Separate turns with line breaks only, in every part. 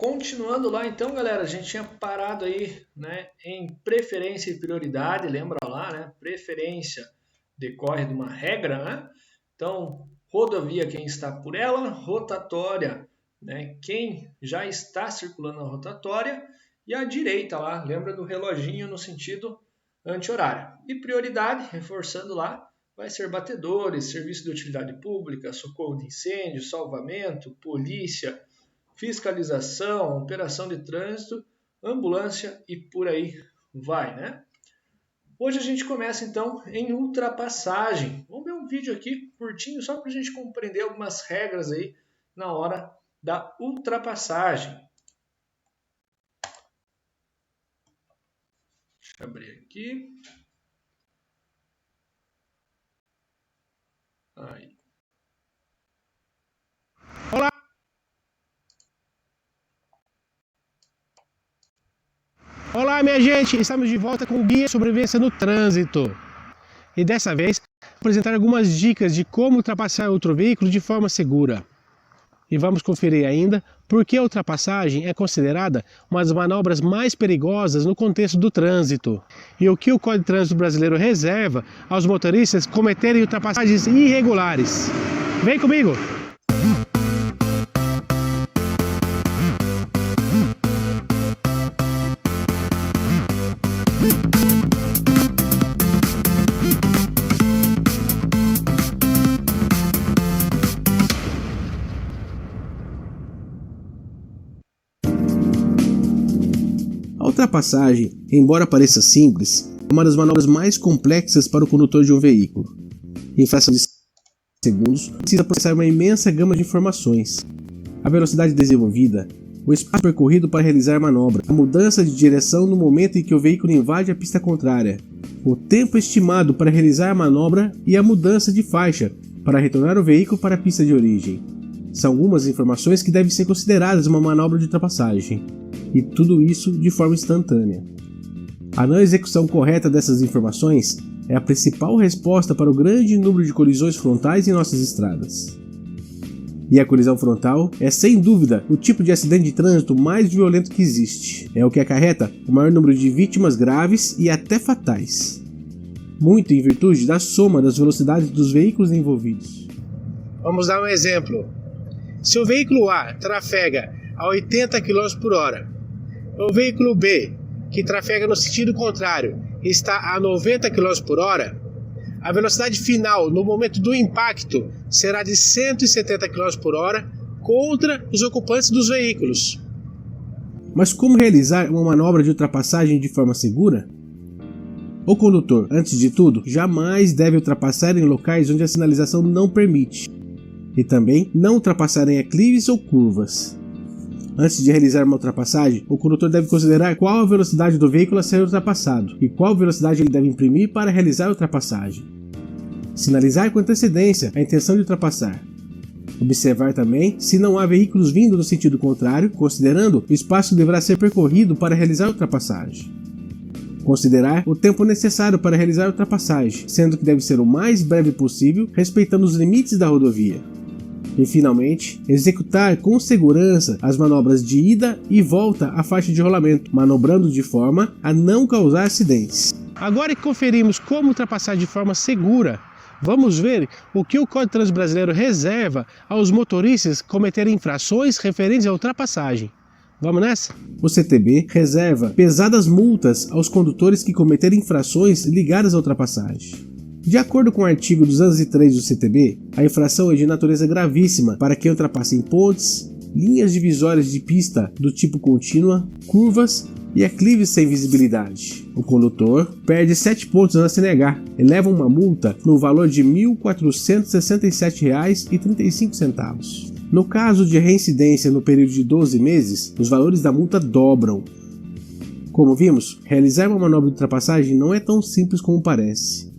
Continuando lá então, galera, a gente tinha parado aí, né, em preferência e prioridade, lembra lá, né? Preferência decorre de uma regra, né? Então, rodovia, quem está por ela, rotatória, né, quem já está circulando na rotatória, e a direita lá, lembra do reloginho no sentido anti-horário. E prioridade, reforçando lá, vai ser batedores, serviço de utilidade pública, socorro de incêndio, salvamento, polícia, fiscalização, operação de trânsito, ambulância e por aí vai, né? Hoje a gente começa então em ultrapassagem. Vamos ver um vídeo aqui curtinho só para a gente compreender algumas regras aí na hora da ultrapassagem. Deixa eu abrir aqui. Aí.
Olá! Olá, minha gente! Estamos de volta com o Guia Sobrevivência no Trânsito. E dessa vez, vou apresentar algumas dicas de como ultrapassar outro veículo de forma segura. E vamos conferir ainda por que a ultrapassagem é considerada uma das manobras mais perigosas no contexto do trânsito. E o que o Código de Trânsito Brasileiro reserva aos motoristas cometerem ultrapassagens irregulares. Vem comigo! A ultrapassagem, embora pareça simples, é uma das manobras mais complexas para o condutor de um veículo. Em fração de segundos, precisa processar uma imensa gama de informações. A velocidade desenvolvida, o espaço percorrido para realizar a manobra, a mudança de direção no momento em que o veículo invade a pista contrária, o tempo estimado para realizar a manobra e a mudança de faixa para retornar o veículo para a pista de origem. São algumas informações que devem ser consideradas uma manobra de ultrapassagem. E tudo isso de forma instantânea. A não execução correta dessas informações é a principal resposta para o grande número de colisões frontais em nossas estradas. E a colisão frontal é, sem dúvida, o tipo de acidente de trânsito mais violento que existe. É o que acarreta o maior número de vítimas graves e até fatais. Muito em virtude da soma das velocidades dos veículos envolvidos. Vamos dar um exemplo. Se o veículo A trafega a 80 km por hora, o veículo B, que trafega no sentido contrário, está a 90 km por hora, a velocidade final no momento do impacto será de 170 km por hora contra os ocupantes dos veículos. Mas como realizar uma manobra de ultrapassagem de forma segura? O condutor, antes de tudo, jamais deve ultrapassar em locais onde a sinalização não permite, e também não ultrapassar em aclives ou curvas. Antes de realizar uma ultrapassagem, o condutor deve considerar qual a velocidade do veículo a ser ultrapassado e qual velocidade ele deve imprimir para realizar a ultrapassagem. Sinalizar com antecedência a intenção de ultrapassar. Observar também se não há veículos vindo no sentido contrário, considerando o espaço que deverá ser percorrido para realizar a ultrapassagem. Considerar o tempo necessário para realizar a ultrapassagem, sendo que deve ser o mais breve possível, respeitando os limites da rodovia. E, finalmente, executar com segurança as manobras de ida e volta à faixa de rolamento, manobrando de forma a não causar acidentes. Agora que conferimos como ultrapassar de forma segura, vamos ver o que o Código de Trânsito Brasileiro reserva aos motoristas cometerem infrações referentes à ultrapassagem. Vamos nessa? O CTB reserva pesadas multas aos condutores que cometerem infrações ligadas à ultrapassagem. De acordo com o artigo 203 do CTB, a infração é de natureza gravíssima para quem ultrapassa em pontes, linhas divisórias de pista do tipo contínua, curvas e aclives sem visibilidade. O condutor perde 7 pontos na CNH e leva uma multa no valor de R$ 1.467,35. No caso de reincidência no período de 12 meses, os valores da multa dobram. Como vimos, realizar uma manobra de ultrapassagem não é tão simples como parece.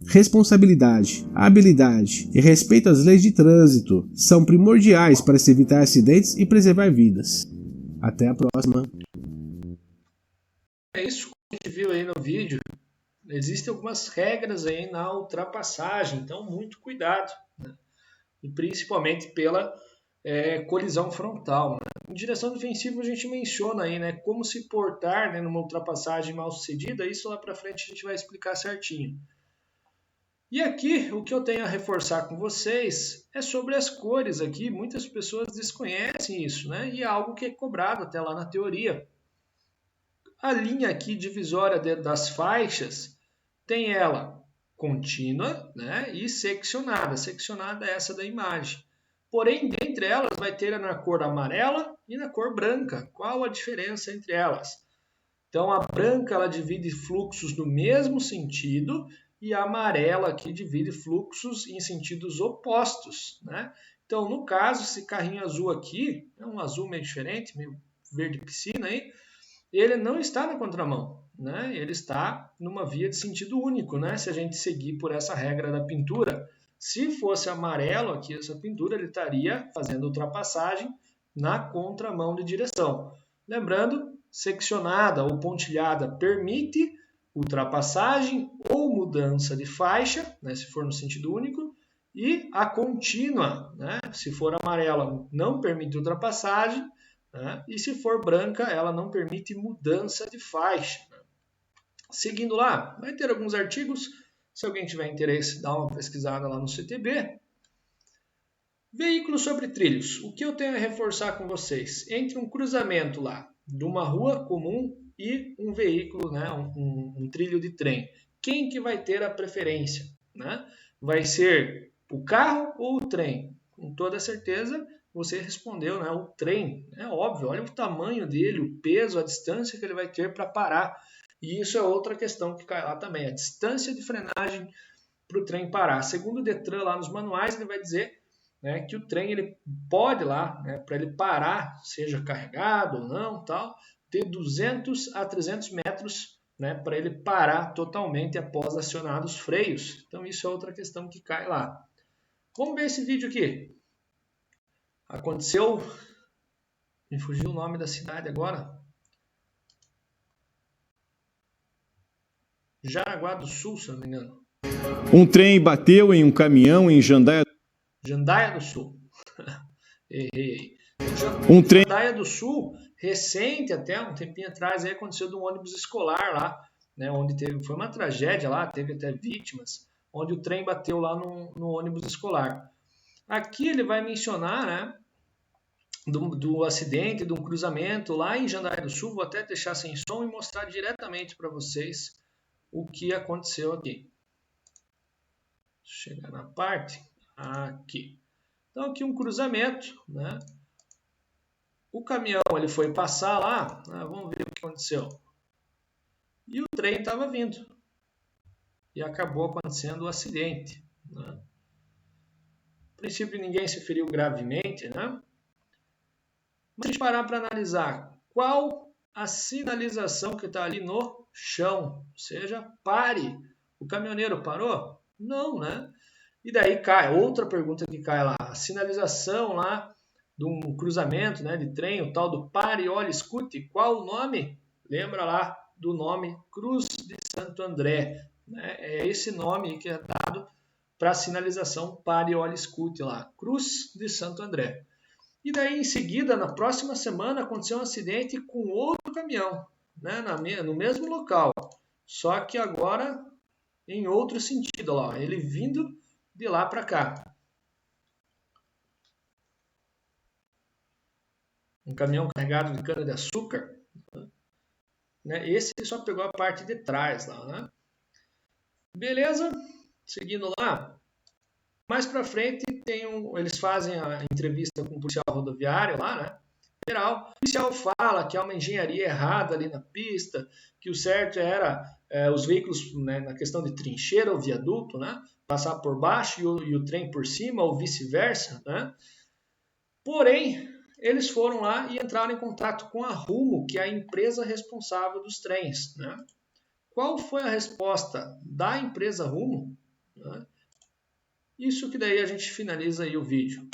Responsabilidade, habilidade e respeito às leis de trânsito são primordiais para se evitar acidentes e preservar vidas. Até a próxima.
É isso que a gente viu aí no vídeo. Existem algumas regras aí na ultrapassagem, então muito cuidado, né? E principalmente pela colisão frontal, né? em direção defensiva a gente menciona aí, né, como se portar, né, numa ultrapassagem mal sucedida. Isso lá para frente a gente vai explicar certinho. E aqui o que eu tenho a reforçar com vocês é sobre as cores aqui. Muitas pessoas desconhecem isso, né? E é algo que é cobrado até lá na teoria. A linha aqui divisória das faixas tem ela contínua, né? E seccionada. Seccionada é essa da imagem. Porém, dentre elas vai ter na cor amarela e na cor branca. Qual a diferença entre elas? Então, a branca ela divide fluxos no mesmo sentido e a amarela aqui divide fluxos em sentidos opostos, né? Então, no caso, esse carrinho azul aqui, é um azul meio diferente, meio verde piscina aí, ele não está na contramão, né? Ele está numa via de sentido único, né? Se a gente seguir por essa regra da pintura. Se fosse amarelo aqui essa pintura, ele estaria fazendo ultrapassagem na contramão de direção. Lembrando, seccionada ou pontilhada permite ultrapassagem ou mudança de faixa, né, se for no sentido único, e a contínua, né, se for amarela, não permite ultrapassagem, né, e se for branca, ela não permite mudança de faixa. Seguindo lá, vai ter alguns artigos, se alguém tiver interesse, dá uma pesquisada lá no CTB. Veículos sobre trilhos. O que eu tenho a reforçar com vocês? Entre um cruzamento lá, de uma rua comum e um veículo, né, um trilho de trem. Quem que vai ter a preferência? Né? Vai ser o carro ou o trem? Com toda certeza, você respondeu, né, o trem. É óbvio, olha o tamanho dele, o peso, a distância que ele vai ter para parar. E isso é outra questão que cai lá também, a distância de frenagem para o trem parar. Segundo o Detran, lá nos manuais, ele vai dizer, né, que o trem ele pode lá, né, para ele parar, seja carregado ou não, tal, ter 200 a 300 metros, né, para ele parar totalmente após acionar os freios. Então isso é outra questão que cai lá. Vamos ver esse vídeo aqui. Aconteceu, me fugiu o nome da cidade agora. Jaraguá do Sul, se não me engano.
Um trem bateu em um caminhão em Jandaia
do Sul. Errei.
Um trem...
Jandaia do Sul, recente até, um tempinho atrás, aí aconteceu de um ônibus escolar lá, né, onde foi uma tragédia lá, teve até vítimas, onde o trem bateu lá no ônibus escolar. Aqui ele vai mencionar, né, do acidente, de um cruzamento lá em Jandaia do Sul. Vou até deixar sem som e mostrar diretamente para vocês o que aconteceu aqui. Chegar na parte aqui. Então aqui um cruzamento, né? O caminhão ele foi passar lá, né? Vamos ver o que aconteceu. E o trem estava vindo. E acabou acontecendo o acidente, né? A princípio ninguém se feriu gravemente, né? Mas se a gente parar para analisar qual a sinalização que está ali no chão, ou seja, pare. O caminhoneiro parou? Não, né? E daí cai, outra pergunta que cai lá, a sinalização lá de um cruzamento, né, de trem, o tal do pare, olhe, escute, qual o nome? Lembra lá do nome Cruz de Santo André, né? É esse nome que é dado para a sinalização pare, olhe, escute lá, Cruz de Santo André. E daí em seguida, na próxima semana, aconteceu um acidente com outro caminhão, né, no mesmo local, só que agora em outro sentido, ó, ele vindo de lá para cá. Um caminhão carregado de cana-de-açúcar, né? Esse só pegou a parte de trás lá, né? Beleza? Seguindo lá. Mais para frente eles fazem a entrevista com o policial rodoviário lá, né? Geral. O policial fala que há uma engenharia errada ali na pista, que o certo era os veículos, né, na questão de trincheira ou viaduto, né, passar por baixo e o trem por cima ou vice-versa, né? Porém, eles foram lá e entraram em contato com a Rumo, que é a empresa responsável dos trens, né? Qual foi a resposta da empresa Rumo? Né? Isso que daí a gente finaliza aí o vídeo.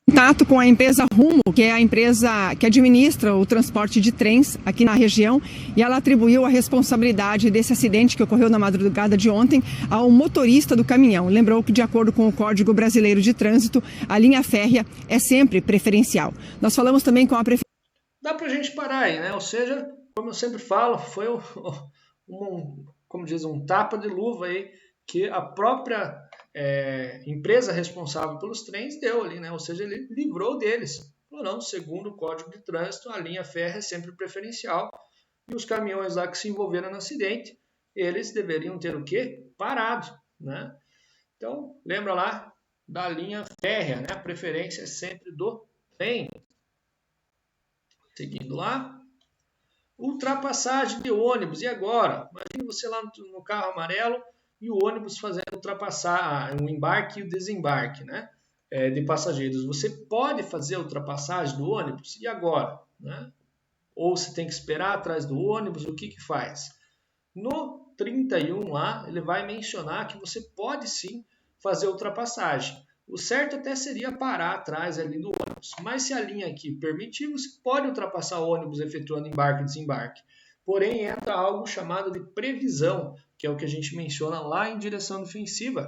Contato com a empresa Rumo, que é a empresa que administra o transporte de trens aqui na região, e ela atribuiu a responsabilidade desse acidente que ocorreu na madrugada de ontem ao motorista do caminhão. Lembrou que, de acordo com o Código Brasileiro de Trânsito, a linha férrea é sempre preferencial. Nós falamos também com a prefeitura.
Dá pra gente parar aí, né? Ou seja, como eu sempre falo, foi como diz, um tapa de luva aí que a própria empresa responsável pelos trens deu ali, né? Ou seja, ele livrou deles. Falou, não, segundo o Código de Trânsito, a linha férrea é sempre preferencial e os caminhões lá que se envolveram no acidente, eles deveriam ter o quê? Parado, né? Então, lembra lá da linha férrea, né? A preferência é sempre do trem. Seguindo lá, ultrapassagem de ônibus. E agora? Imagine você lá no carro amarelo e o ônibus fazendo ultrapassar o embarque e o desembarque, né, de passageiros. Você pode fazer a ultrapassagem do ônibus? E agora? Né? Ou você tem que esperar atrás do ônibus? O que faz? No 31 lá, ele vai mencionar que você pode sim fazer a ultrapassagem. O certo até seria parar atrás ali do ônibus. Mas se a linha aqui permitir, você pode ultrapassar o ônibus efetuando embarque e desembarque. Porém, entra algo chamado de previsão, que é o que a gente menciona lá em direção defensiva.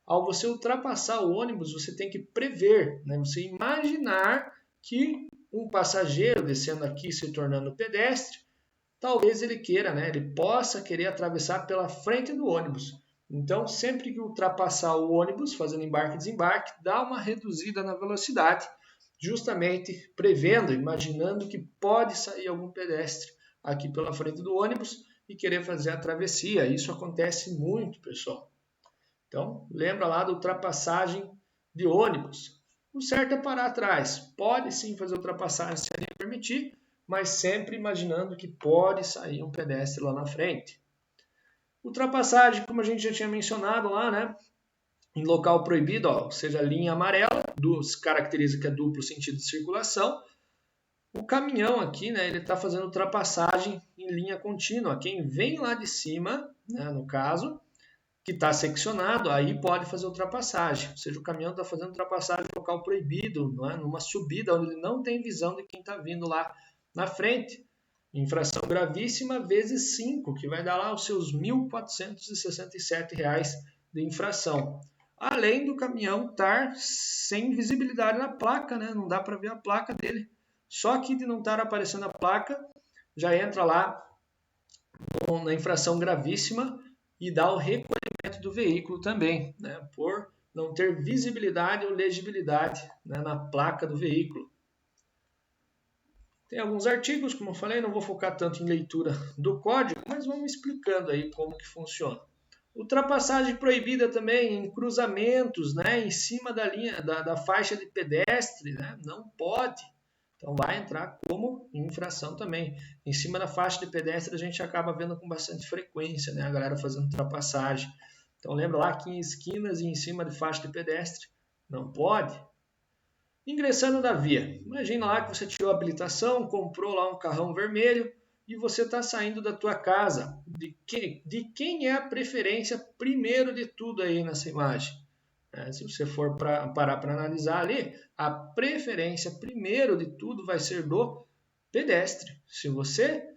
Ao você ultrapassar o ônibus, você tem que prever, né? Você imaginar que um passageiro descendo aqui, se tornando pedestre, talvez ele queira, né? Ele possa querer atravessar pela frente do ônibus. Então, sempre que ultrapassar o ônibus, fazendo embarque e desembarque, dá uma reduzida na velocidade, justamente prevendo, imaginando que pode sair algum pedestre aqui pela frente do ônibus e querer fazer a travessia. Isso acontece muito, pessoal. Então, lembra lá da ultrapassagem de ônibus. O certo é parar atrás. Pode sim fazer ultrapassagem se a linha permitir, mas sempre imaginando que pode sair um pedestre lá na frente. Ultrapassagem, como a gente já tinha mencionado lá, né? Em local proibido, ó, ou seja, linha amarela, caracteriza que é duplo sentido de circulação. O caminhão aqui, né, ele está fazendo ultrapassagem em linha contínua. Quem vem lá de cima, né, no caso, que está seccionado, aí pode fazer ultrapassagem. Ou seja, o caminhão está fazendo ultrapassagem em local proibido, não é? Numa subida onde ele não tem visão de quem está vindo lá na frente. Infração gravíssima vezes 5, que vai dar lá os seus R$ 1.467 de infração. Além do caminhão estar sem visibilidade na placa, né? Não dá para ver a placa dele. Só que de não estar aparecendo a placa, já entra lá na infração gravíssima e dá o recolhimento do veículo também, né? Por não ter visibilidade ou legibilidade, né, na placa do veículo. Tem alguns artigos, como eu falei, não vou focar tanto em leitura do código, mas vamos explicando aí como que funciona. Ultrapassagem proibida também em cruzamentos, né, em cima da linha, da faixa de pedestre, né, não pode. Então vai entrar como infração também. Em cima da faixa de pedestre a gente acaba vendo com bastante frequência, né, a galera fazendo ultrapassagem. Então lembra lá que em esquinas e em cima de faixa de pedestre não pode. Ingressando na via. Imagina lá que você tirou a habilitação, comprou lá um carrão vermelho e você está saindo da tua casa. De quem é a preferência primeiro de tudo aí nessa imagem? Se você for parar para analisar ali, a preferência primeiro de tudo vai ser do pedestre. Se você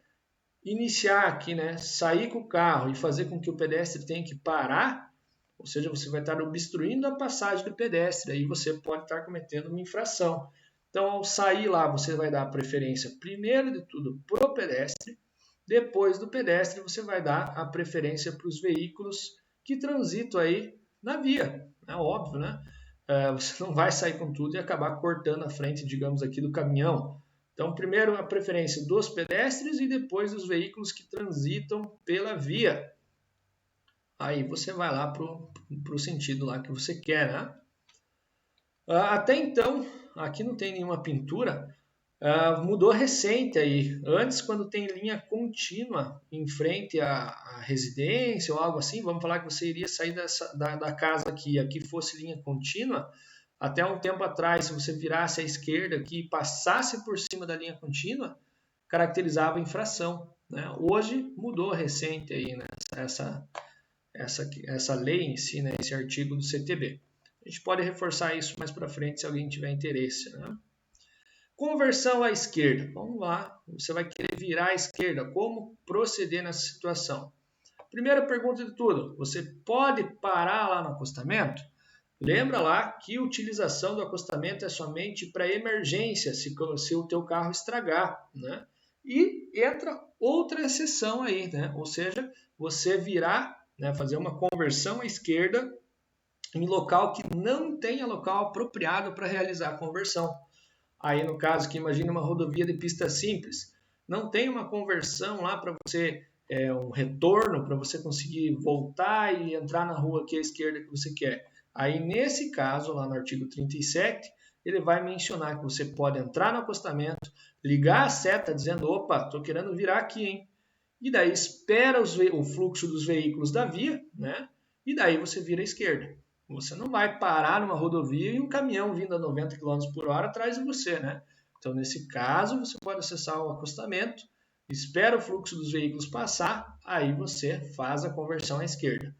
iniciar aqui, né, sair com o carro e fazer com que o pedestre tenha que parar, ou seja, você vai estar obstruindo a passagem do pedestre, aí você pode estar cometendo uma infração. Então, ao sair lá, você vai dar a preferência primeiro de tudo para o pedestre, depois do pedestre você vai dar a preferência para os veículos que transitam aí na via. É óbvio, né? Você não vai sair com tudo e acabar cortando a frente, digamos aqui, do caminhão. Então, primeiro a preferência dos pedestres e depois dos veículos que transitam pela via. Aí você vai lá para o sentido lá que você quer, né? Até então, aqui não tem nenhuma pintura, mudou recente aí. Antes, quando tem linha contínua em frente à residência ou algo assim, vamos falar que você iria sair da casa aqui fosse linha contínua, até um tempo atrás, se você virasse à esquerda aqui e passasse por cima da linha contínua, caracterizava infração, né? Hoje mudou recente aí, né? Essa lei em si, né? Esse artigo do CTB. A gente pode reforçar isso mais para frente se alguém tiver interesse, né? Conversão à esquerda. Vamos lá, você vai querer virar à esquerda. Como proceder nessa situação? Primeira pergunta de tudo, você pode parar lá no acostamento? Lembra lá que a utilização do acostamento é somente para emergência, se o teu carro estragar, né? E entra outra exceção aí, né? Ou seja, você virar, né, fazer uma conversão à esquerda em local que não tenha local apropriado para realizar a conversão. Aí, no caso, que imagine uma rodovia de pista simples, não tem uma conversão lá para você, um retorno para você conseguir voltar e entrar na rua aqui à esquerda que você quer. Aí, nesse caso, lá no artigo 37, ele vai mencionar que você pode entrar no acostamento, ligar a seta dizendo, opa, estou querendo virar aqui, hein? E daí espera o fluxo dos veículos da via, né? E daí você vira à esquerda. Você não vai parar numa rodovia e um caminhão vindo a 90 km por hora atrás de você, né? Então, nesse caso, você pode acessar o acostamento, espera o fluxo dos veículos passar, aí você faz a conversão à esquerda.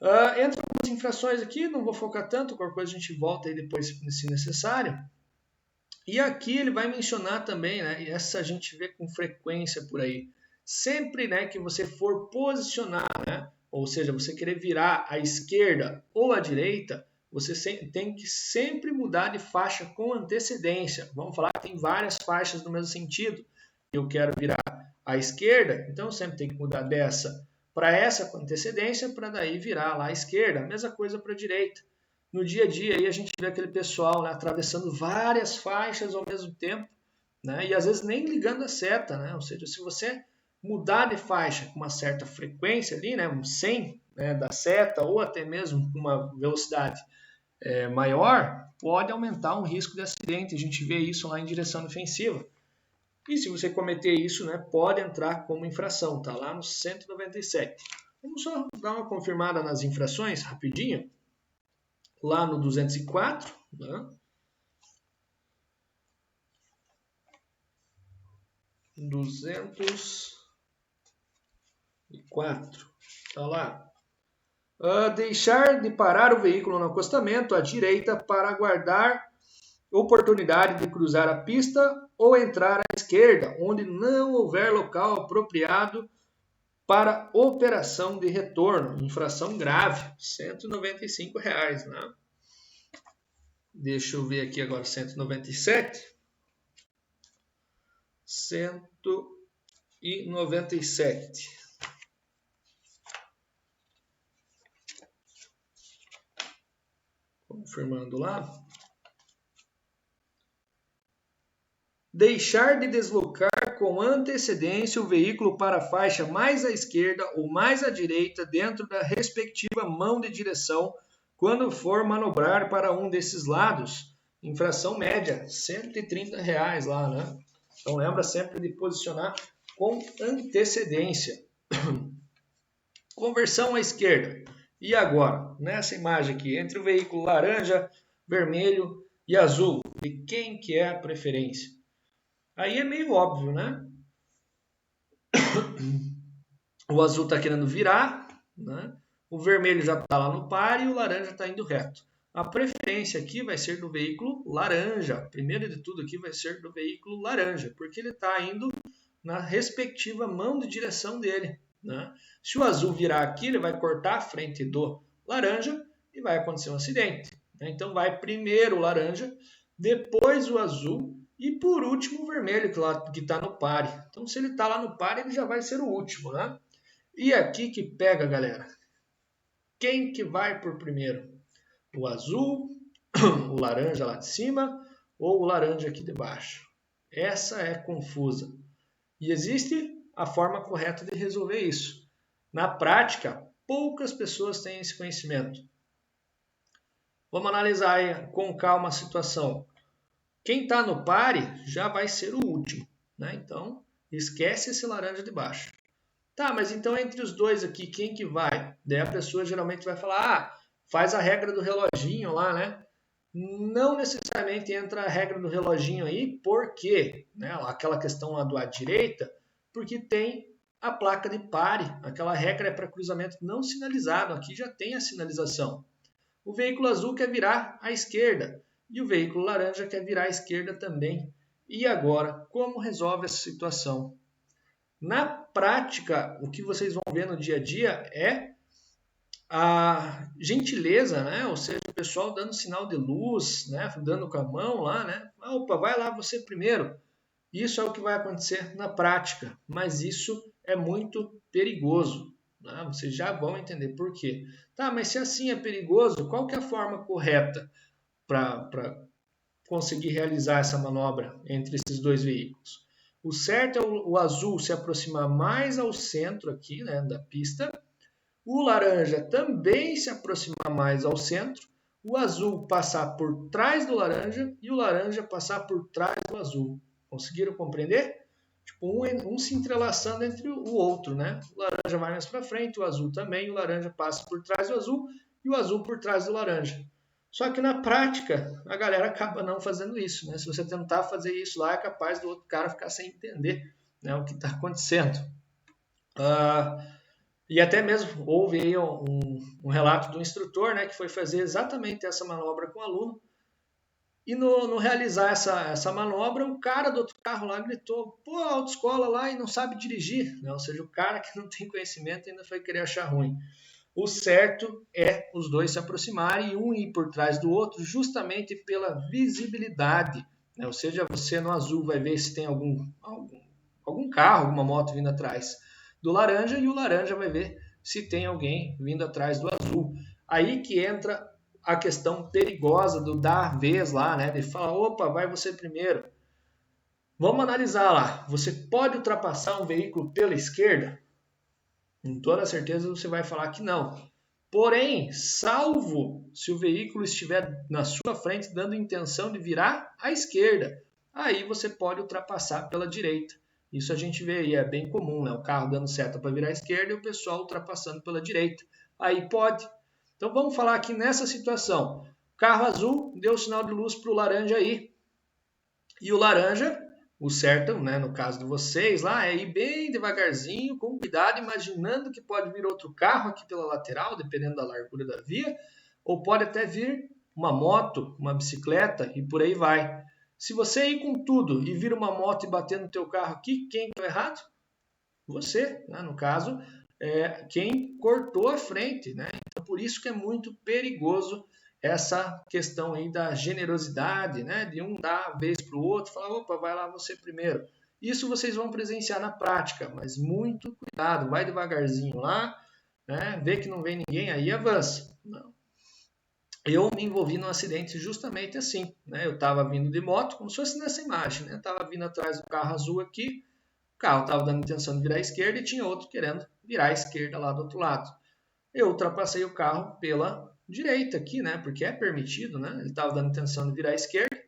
Entra algumas infrações aqui, não vou focar tanto, qualquer coisa a gente volta aí depois se necessário. E aqui ele vai mencionar também, né? E essa a gente vê com frequência por aí. Sempre, né, que você for posicionar, né? Ou seja, você querer virar à esquerda ou à direita, você tem que sempre mudar de faixa com antecedência. Vamos falar que tem várias faixas no mesmo sentido. Eu quero virar à esquerda, então eu sempre tenho que mudar dessa para essa com antecedência, para daí virar lá à esquerda. A mesma coisa para a direita. No dia a dia aí a gente vê aquele pessoal, né, atravessando várias faixas ao mesmo tempo, né, e às vezes nem ligando a seta, né? Ou seja, se você mudar de faixa com uma certa frequência ali, né, um 100, né, da seta, ou até mesmo com uma velocidade maior, pode aumentar um risco de acidente. A gente vê isso lá em direção defensiva. E se você cometer isso, né, pode entrar como infração, tá lá no 197. Vamos só dar uma confirmada nas infrações, rapidinho. Lá no 204, né? 204, tá lá. Deixar de parar o veículo no acostamento à direita para aguardar oportunidade de cruzar a pista ou entrar à esquerda, onde não houver local apropriado para operação de retorno. Infração grave, R$ 195, né? Deixa eu ver aqui agora, 197. 197. Confirmando lá. Deixar de deslocar com antecedência o veículo para a faixa mais à esquerda ou mais à direita dentro da respectiva mão de direção quando for manobrar para um desses lados. Infração média, R$ 130 lá, né? Então lembra sempre de posicionar com antecedência. Conversão à esquerda. E agora, nessa imagem aqui, entre o veículo laranja, vermelho e azul, de quem que é a preferência? Aí é meio óbvio, né? O azul está querendo virar, né? O vermelho já está lá no par e o laranja está indo reto. A preferência aqui vai ser do veículo laranja. Primeiro de tudo aqui vai ser do veículo laranja, porque ele está indo na respectiva mão de direção dele, né? Se o azul virar aqui, ele vai cortar a frente do laranja e vai acontecer um acidente, né? Então vai primeiro o laranja, depois o azul e por último o vermelho que está no pare. Então se ele está lá no pare, ele já vai ser o último, né? E aqui que pega, galera. Quem que vai por primeiro? O azul, o laranja lá de cima ou o laranja aqui de baixo? Essa é confusa. E existe a forma correta de resolver isso. Na prática, poucas pessoas têm esse conhecimento. Vamos analisar aí com calma a situação. Quem está no pare já vai ser o último, né? Então, esquece esse laranja de baixo. Tá, mas então entre os dois aqui, quem que vai? Daí a pessoa geralmente vai falar, faz a regra do reloginho lá, né? Não necessariamente entra a regra do reloginho aí, porque, né, aquela questão lá do à direita, porque tem a placa de pare. Aquela regra é para cruzamento não sinalizado, aqui já tem a sinalização. O veículo azul quer virar à esquerda e o veículo laranja quer virar à esquerda também. E agora, como resolve essa situação? Na prática, o que vocês vão ver no dia a dia é a gentileza, né? Ou seja, o pessoal dando sinal de luz, né? Dando com a mão lá, né? Opa, vai lá você primeiro. Isso é o que vai acontecer na prática, mas isso é muito perigoso. Né? Vocês já vão entender por quê. Tá, mas se assim é perigoso, qual que é a forma correta para conseguir realizar essa manobra entre esses dois veículos? O certo é o azul se aproximar mais ao centro aqui, né, da pista. O laranja também se aproximar mais ao centro. O azul passar por trás do laranja e o laranja passar por trás do azul. Conseguiram compreender? Tipo, um se entrelaçando entre o outro, né? O laranja vai mais para frente, o azul também, o laranja passa por trás do azul e o azul por trás do laranja. Só que na prática, a galera acaba não fazendo isso, né? Se você tentar fazer isso lá, é capaz do outro cara ficar sem entender, né, o que está acontecendo. E até mesmo houve aí um relato do instrutor, né, que foi fazer exatamente essa manobra com o aluno. E no realizar essa manobra, o cara do outro carro lá gritou: pô, a autoescola lá e não sabe dirigir. Né? Ou seja, o cara que não tem conhecimento ainda foi querer achar ruim. O certo é os dois se aproximarem e um ir por trás do outro, justamente pela visibilidade. Né? Ou seja, você no azul vai ver se tem algum carro, alguma moto vindo atrás do laranja, e o laranja vai ver se tem alguém vindo atrás do azul. Aí que entra a questão perigosa do dar a vez lá, né? De falar, opa, vai você primeiro. Vamos analisar lá. Você pode ultrapassar um veículo pela esquerda? Com toda certeza você vai falar que não. Porém, salvo se o veículo estiver na sua frente dando intenção de virar à esquerda, aí você pode ultrapassar pela direita. Isso a gente vê aí, é bem comum, né? O carro dando seta para virar à esquerda e o pessoal ultrapassando pela direita. Aí pode. Então vamos falar aqui nessa situação. Carro azul deu sinal de luz para o laranja aí. E o laranja, o certo, né, no caso de vocês lá, é ir bem devagarzinho, com cuidado, imaginando que pode vir outro carro aqui pela lateral, dependendo da largura da via, ou pode até vir uma moto, uma bicicleta e por aí vai. Se você ir com tudo e vir uma moto e bater no teu carro aqui, quem está errado? Você, né, no caso, quem cortou a frente, né? Então, por isso que é muito perigoso essa questão aí da generosidade, né? De um dar a vez para o outro, falar, opa, vai lá você primeiro. Isso vocês vão presenciar na prática, mas muito cuidado, vai devagarzinho lá, né? Vê que não vem ninguém, aí avança. Não. Eu me envolvi num acidente justamente assim, né? Eu estava vindo de moto, como se fosse nessa imagem, né? Estava vindo atrás do carro azul aqui, o carro estava dando intenção de virar à esquerda e tinha outro querendo virar à esquerda lá do outro lado. Eu ultrapassei o carro pela direita aqui, né? Porque é permitido, né? Ele estava dando intenção de virar à esquerda.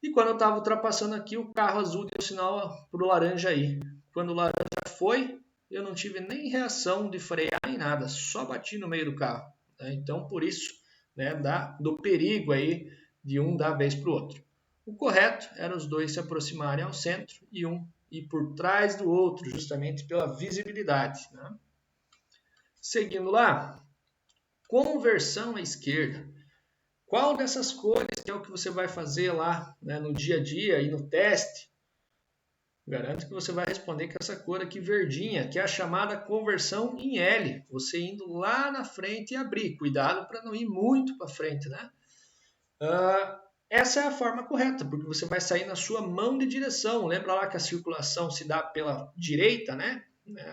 E quando eu estava ultrapassando aqui, o carro azul deu sinal para o laranja aí. Quando o laranja foi, eu não tive nem reação de frear nem nada, só bati no meio do carro. Né? Então, por isso, né, do perigo aí de um dar a vez para o outro. O correto era os dois se aproximarem ao centro e um ir por trás do outro, justamente pela visibilidade. Né? Seguindo lá, conversão à esquerda. Qual dessas cores que é o que você vai fazer lá, né, no dia a dia e no teste? Garanto que você vai responder com essa cor aqui verdinha, que é a chamada conversão em L. Você indo lá na frente e abrir. Cuidado para não ir muito para frente, né? Essa é a forma correta, porque você vai sair na sua mão de direção. Lembra lá que a circulação se dá pela direita, né?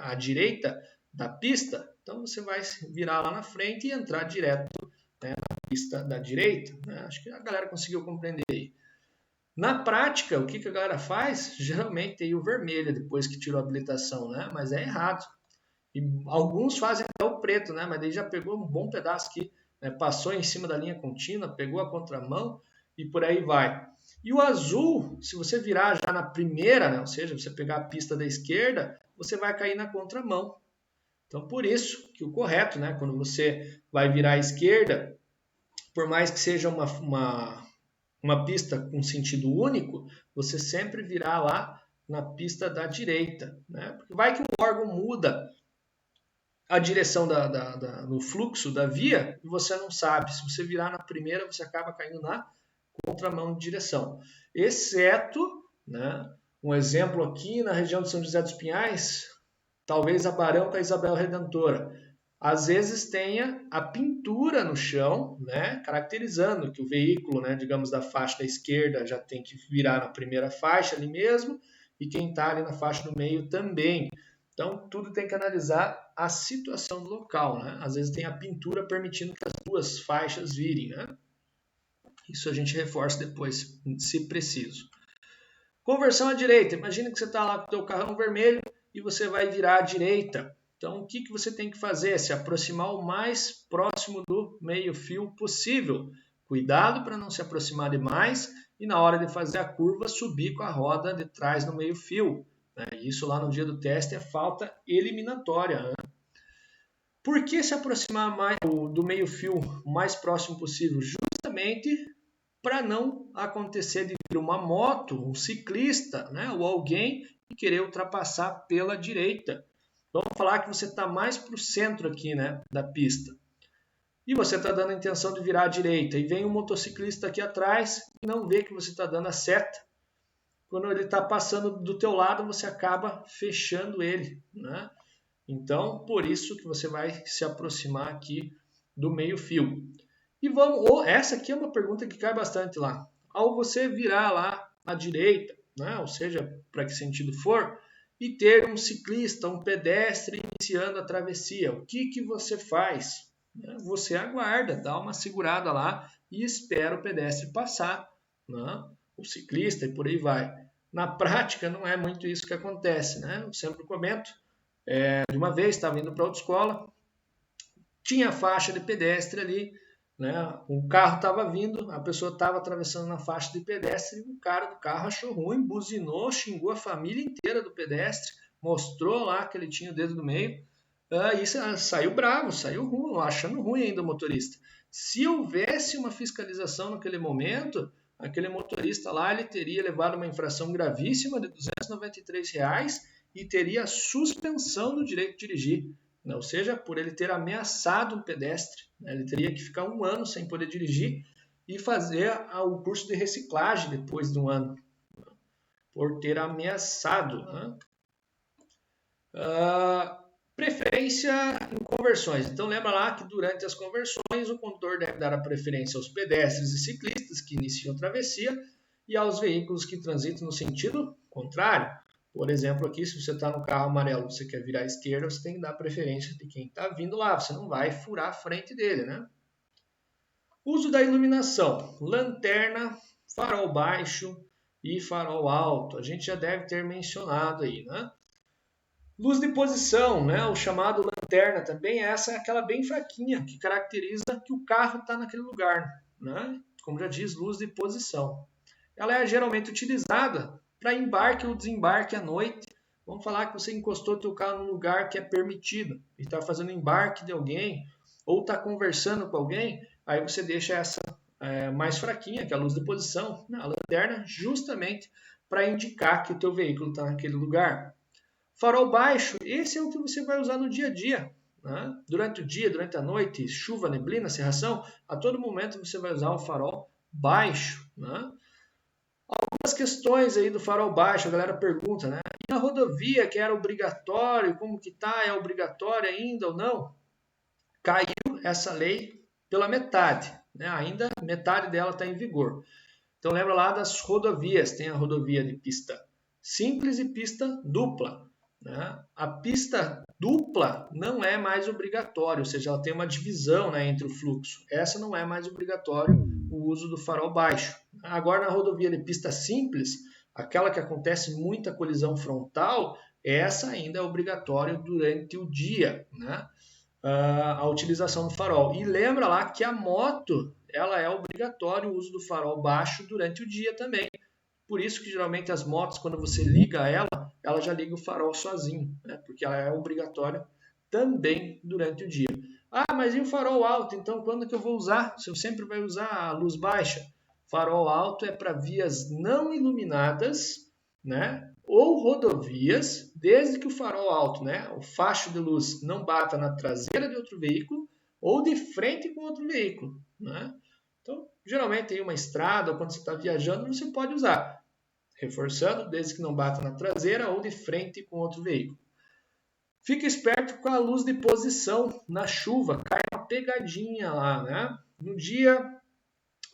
A direita da pista. Então você vai virar lá na frente e entrar direto, né, na pista da direita. Né? Acho que a galera conseguiu compreender aí. Na prática, o que a galera faz? Geralmente tem o vermelho depois que tirou a habilitação, né? Mas é errado. E alguns fazem até o preto, né? Mas daí já pegou um bom pedaço aqui, né? Passou em cima da linha contínua, pegou a contramão e por aí vai. E o azul, se você virar já na primeira, né? Ou seja, você pegar a pista da esquerda, você vai cair na contramão. Então, por isso que o correto, né? Quando você vai virar à esquerda, por mais que seja uma pista com sentido único, você sempre virá lá na pista da direita, né? Porque vai que o órgão muda a direção do fluxo da via e você não sabe. Se você virar na primeira, você acaba caindo na contramão de direção. Exceto, né, um exemplo aqui na região de São José dos Pinhais, talvez a Barão com a Isabel Redentora. Às vezes tenha a pintura no chão, né, caracterizando que o veículo, né, digamos, da faixa da esquerda já tem que virar na primeira faixa ali mesmo, e quem está ali na faixa do meio também. Então, tudo tem que analisar a situação do local, né? Às vezes tem a pintura permitindo que as duas faixas virem, né? Isso a gente reforça depois, se preciso. Conversão à direita. Imagina que você está lá com o teu carrão vermelho e você vai virar à direita. Então, o que você tem que fazer? Se aproximar o mais próximo do meio-fio possível. Cuidado para não se aproximar demais e na hora de fazer a curva, subir com a roda de trás no meio-fio. Isso lá no dia do teste é falta eliminatória. Né? Por que se aproximar mais do meio-fio o mais próximo possível? Justamente para não acontecer de vir uma moto, um ciclista, né, ou alguém e querer ultrapassar pela direita. Vamos falar que você está mais para o centro aqui, né, da pista. E você está dando a intenção de virar à direita. E vem um motociclista aqui atrás e não vê que você está dando a seta. Quando ele está passando do teu lado, você acaba fechando ele, né? Então, por isso que você vai se aproximar aqui do meio-fio. E essa aqui é uma pergunta que cai bastante lá. Ao você virar lá à direita, né? Ou seja, para que sentido for, e ter um ciclista, um pedestre iniciando a travessia, o que você faz? Você aguarda, dá uma segurada lá e espera o pedestre passar, né? O ciclista e por aí vai. Na prática, não é muito isso que acontece, né? Eu sempre comento, de uma vez estava indo para autoescola, tinha faixa de pedestre ali, né? O carro estava vindo, a pessoa estava atravessando na faixa de pedestre e o cara do carro achou ruim, buzinou, xingou a família inteira do pedestre, mostrou lá que ele tinha o dedo no meio, e saiu bravo, saiu ruim, achando ruim ainda o motorista. Se houvesse uma fiscalização naquele momento, aquele motorista lá ele teria levado uma infração gravíssima de R$ 293 e teria suspensão do direito de dirigir, né? Ou seja, por ele ter ameaçado um pedestre, né? Ele teria que ficar 1 ano sem poder dirigir e fazer o curso de reciclagem depois de 1 ano, por ter ameaçado, né? Preferência em conversões. Então lembra lá que durante as conversões o condutor deve dar a preferência aos pedestres e ciclistas que iniciam a travessia e aos veículos que transitam no sentido contrário. Por exemplo, aqui se você está no carro amarelo e você quer virar à esquerda, você tem que dar preferência de quem está vindo lá. Você não vai furar a frente dele, né? Uso da iluminação. Lanterna, farol baixo e farol alto. A gente já deve ter mencionado aí, né? Luz de posição, né? O chamado lanterna também, essa é aquela bem fraquinha, que caracteriza que o carro está naquele lugar, né? Como já diz, luz de posição. Ela é geralmente utilizada para embarque ou desembarque à noite. Vamos falar que você encostou o teu carro num lugar que é permitido e está fazendo embarque de alguém ou está conversando com alguém, aí você deixa essa mais fraquinha, que é a luz de posição, a lanterna, justamente para indicar que o teu veículo está naquele lugar. Farol baixo, esse é o que você vai usar no dia a dia, né? Durante o dia, durante a noite, chuva, neblina, cerração, a todo momento você vai usar o farol baixo, né? Algumas questões aí do farol baixo, a galera pergunta, né? E a rodovia que era obrigatório, como que tá? É obrigatório ainda ou não? Caiu essa lei pela metade, né? Ainda metade dela está em vigor. Então lembra lá das rodovias, tem a rodovia de pista simples e pista dupla. A pista dupla não é mais obrigatória, ou seja, ela tem uma divisão, né, entre o fluxo. Essa não é mais obrigatório o uso do farol baixo. Agora, na rodovia de pista simples, aquela que acontece muita colisão frontal, essa ainda é obrigatória durante o dia, né, a utilização do farol. E lembra lá que a moto, ela é obrigatório o uso do farol baixo durante o dia também. Por isso que geralmente as motos, quando você liga ela já liga o farol sozinho, né? Porque ela é obrigatória também durante o dia. Mas e o farol alto? Então, quando que eu vou usar? Se eu sempre vai usar a luz baixa? Farol alto é para vias não iluminadas né, ou rodovias, desde que o farol alto, né, o facho de luz, não bata na traseira de outro veículo ou de frente com outro veículo, né? Então, geralmente em uma estrada ou quando você está viajando, você pode usar, reforçando, desde que não bata na traseira ou de frente com outro veículo. Fique esperto com a luz de posição na chuva, cai uma pegadinha lá, né? No dia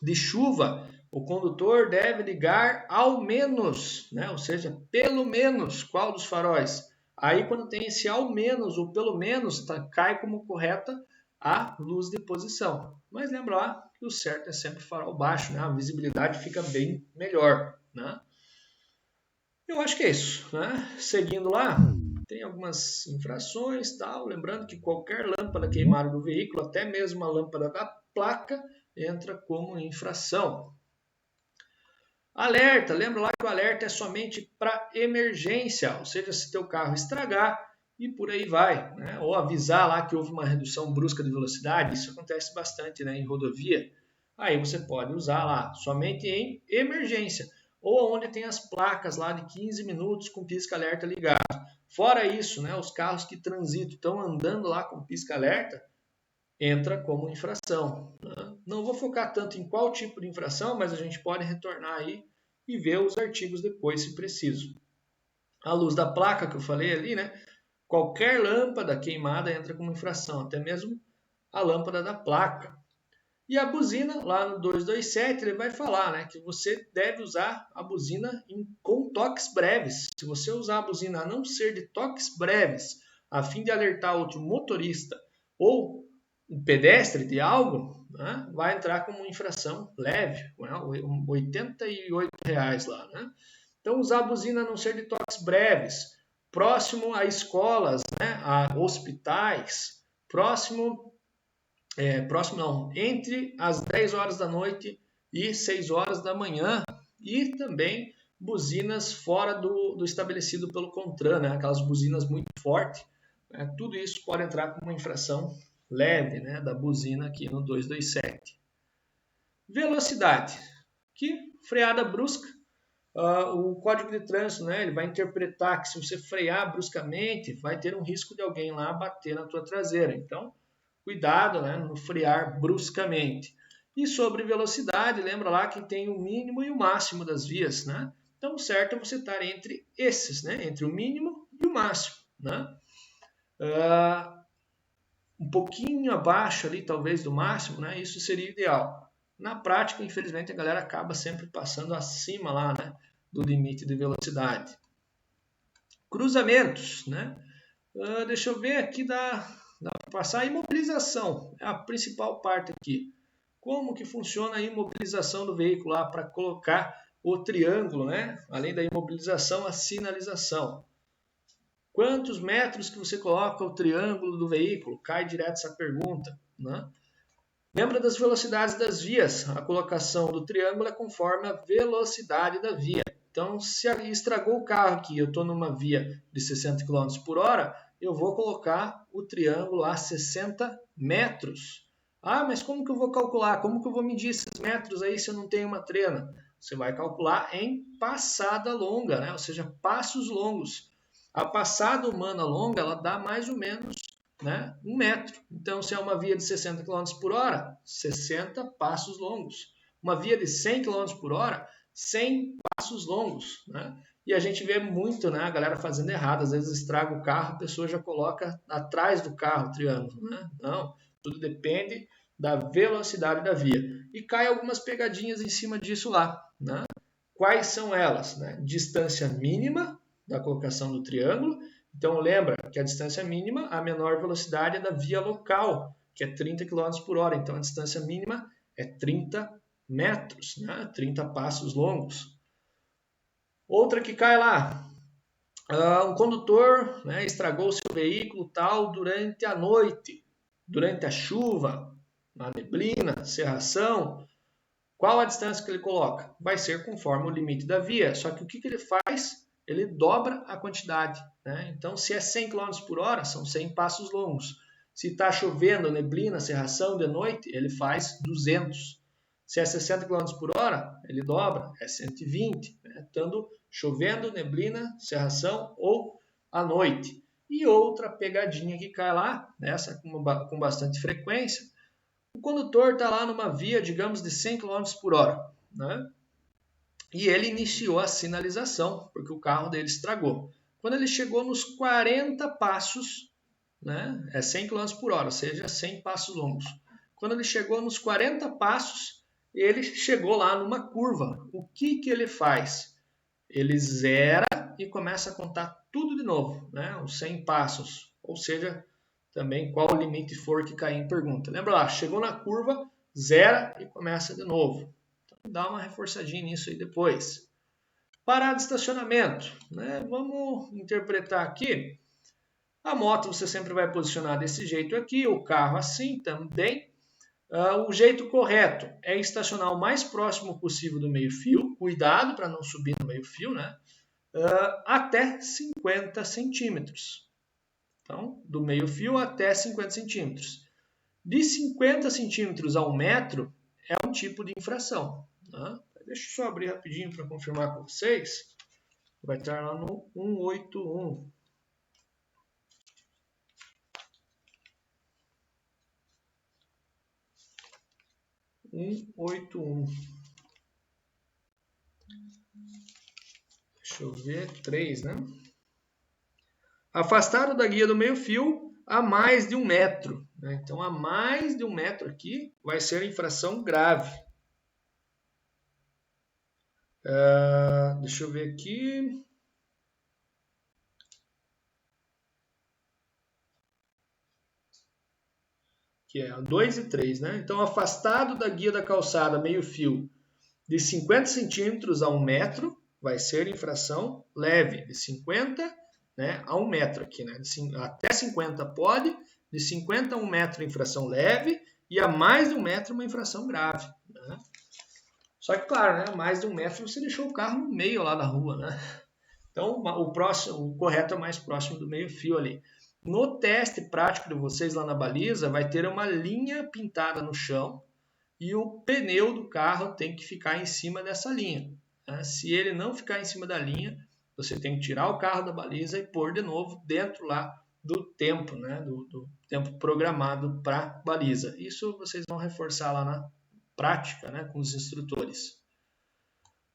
de chuva, o condutor deve ligar ao menos, né? Ou seja, pelo menos, qual dos faróis? Aí quando tem esse ao menos ou pelo menos, cai como correta a luz de posição. Mas lembra lá que o certo é sempre farol baixo, né? A visibilidade fica bem melhor, né? Eu acho que é isso, né? Seguindo lá, tem algumas infrações, tal. Lembrando que qualquer lâmpada queimada do veículo, até mesmo a lâmpada da placa, entra como infração. Alerta, lembra lá que o alerta é somente para emergência, ou seja, se teu carro estragar e por aí vai, né? Ou avisar lá que houve uma redução brusca de velocidade, isso acontece bastante, né, em rodovia, aí você pode usar lá, somente em emergência, ou onde tem as placas lá de 15 minutos com pisca-alerta ligado. Fora isso, né, os carros que transitam estão andando lá com pisca-alerta, entra como infração. Né? Não vou focar tanto em qual tipo de infração, mas a gente pode retornar aí e ver os artigos depois, se preciso. A luz da placa que eu falei ali, né? Qualquer lâmpada queimada entra como infração, até mesmo a lâmpada da placa. E a buzina, lá no 227, ele vai falar, né, que você deve usar a buzina com toques breves. Se você usar a buzina a não ser de toques breves, a fim de alertar outro motorista ou um pedestre de algo, né, vai entrar como infração leve, né, R$ 88 lá. Né? Então, usar a buzina a não ser de toques breves, próximo a escolas, né, a hospitais, entre as 10 horas da noite e 6 horas da manhã, e também buzinas fora do estabelecido pelo CONTRAN, né? Aquelas buzinas muito fortes, né? Tudo isso pode entrar como uma infração leve, né, da buzina aqui no 227. Velocidade, que freada brusca, o Código de Trânsito, né, ele vai interpretar que se você frear bruscamente, vai ter um risco de alguém lá bater na tua traseira, então cuidado, né, no frear bruscamente. E sobre velocidade, lembra lá que tem o mínimo e o máximo das vias, né? Então, o certo é você estar entre esses, né? Entre o mínimo e o máximo, né? Um pouquinho abaixo ali, talvez, do máximo, né? Isso seria ideal. Na prática, infelizmente, a galera acaba sempre passando acima lá, né, do limite de velocidade. Cruzamentos, né? Deixa eu ver aqui, dá para passar a imobilização, é a principal parte aqui. Como que funciona a imobilização do veículo lá para colocar o triângulo, né? Além da imobilização, a sinalização. Quantos metros que você coloca o triângulo do veículo? Cai direto essa pergunta, né? Lembra das velocidades das vias? A colocação do triângulo é conforme a velocidade da via. Então, se estragou o carro aqui, eu estou numa via de 60 km por hora, eu vou colocar o triângulo a 60 metros. Ah, mas como que eu vou calcular? Como que eu vou medir esses metros aí se eu não tenho uma trena? Você vai calcular em passada longa, né? Ou seja, passos longos. A passada humana longa, ela dá mais ou menos, né, 1 metro. Então, se é uma via de 60 km por hora, 60 passos longos. Uma via de 100 km por hora, 100 passos longos, né? E a gente vê muito, né, a galera fazendo errado. Às vezes estraga o carro, a pessoa já coloca atrás do carro o triângulo, né? Não, tudo depende da velocidade da via. E cai algumas pegadinhas em cima disso lá, né? Quais são elas? Né? Distância mínima da colocação do triângulo. Então lembra que a distância mínima, a menor velocidade é da via local, que é 30 km por hora. Então a distância mínima é 30 metros, né? 30 passos longos. Outra que cai lá, um condutor, né, estragou o seu veículo tal durante a noite, durante a chuva, na neblina, cerração. Qual a distância que ele coloca? Vai ser conforme o limite da via. Só que o que ele faz? Ele dobra a quantidade, né? Então, se é 100 km por hora, são 100 passos longos. Se está chovendo, neblina, cerração de noite, ele faz 200. Se é 60 km por hora, ele dobra, é 120, né? Estando chovendo, neblina, cerração ou à noite. E outra pegadinha que cai lá, essa com bastante frequência, o condutor está lá numa via, digamos, de 100 km por hora, né? E ele iniciou a sinalização, porque o carro dele estragou. Quando ele chegou nos 40 passos, né? É 100 km por hora, ou seja, 100 passos longos. Quando ele chegou nos 40 passos, ele chegou lá numa curva. O que ele faz? Ele zera e começa a contar tudo de novo, né? Os 100 passos, ou seja, também qual o limite for que cair em pergunta. Lembra lá, chegou na curva, zera e começa de novo. Então dá uma reforçadinha nisso aí depois. Parada de estacionamento, né? Vamos interpretar aqui. A moto você sempre vai posicionar desse jeito aqui, o carro assim também. O jeito correto é estacionar o mais próximo possível do meio-fio, cuidado para não subir no meio-fio, né? Até 50 centímetros. Então, do meio-fio até 50 centímetros. De 50 centímetros a 1 metro é um tipo de infração. Né? Deixa eu só abrir rapidinho para confirmar com vocês. Vai estar lá no 181. Deixa eu ver, 3, né? Afastado da guia do meio-fio a mais de 1 metro. Né? Então, a mais de 1 metro aqui vai ser infração grave. Deixa eu ver aqui. Que é 2 e 3, né? Então, afastado da guia da calçada meio-fio de 50 centímetros a 1 metro, vai ser infração leve, de 50, né, a 1 metro aqui, né? Até 50 pode, de 50 a 1 metro infração leve e a mais de 1 metro uma infração grave. Né? Só que, claro, né, mais de 1 metro você deixou o carro no meio lá da rua, né? Então, o correto é mais próximo do meio-fio ali. No teste prático de vocês lá na baliza, vai ter uma linha pintada no chão e o pneu do carro tem que ficar em cima dessa linha. Né? Se ele não ficar em cima da linha, você tem que tirar o carro da baliza e pôr de novo dentro lá do tempo, né? do tempo programado para a baliza. Isso vocês vão reforçar lá na prática, né? Com os instrutores.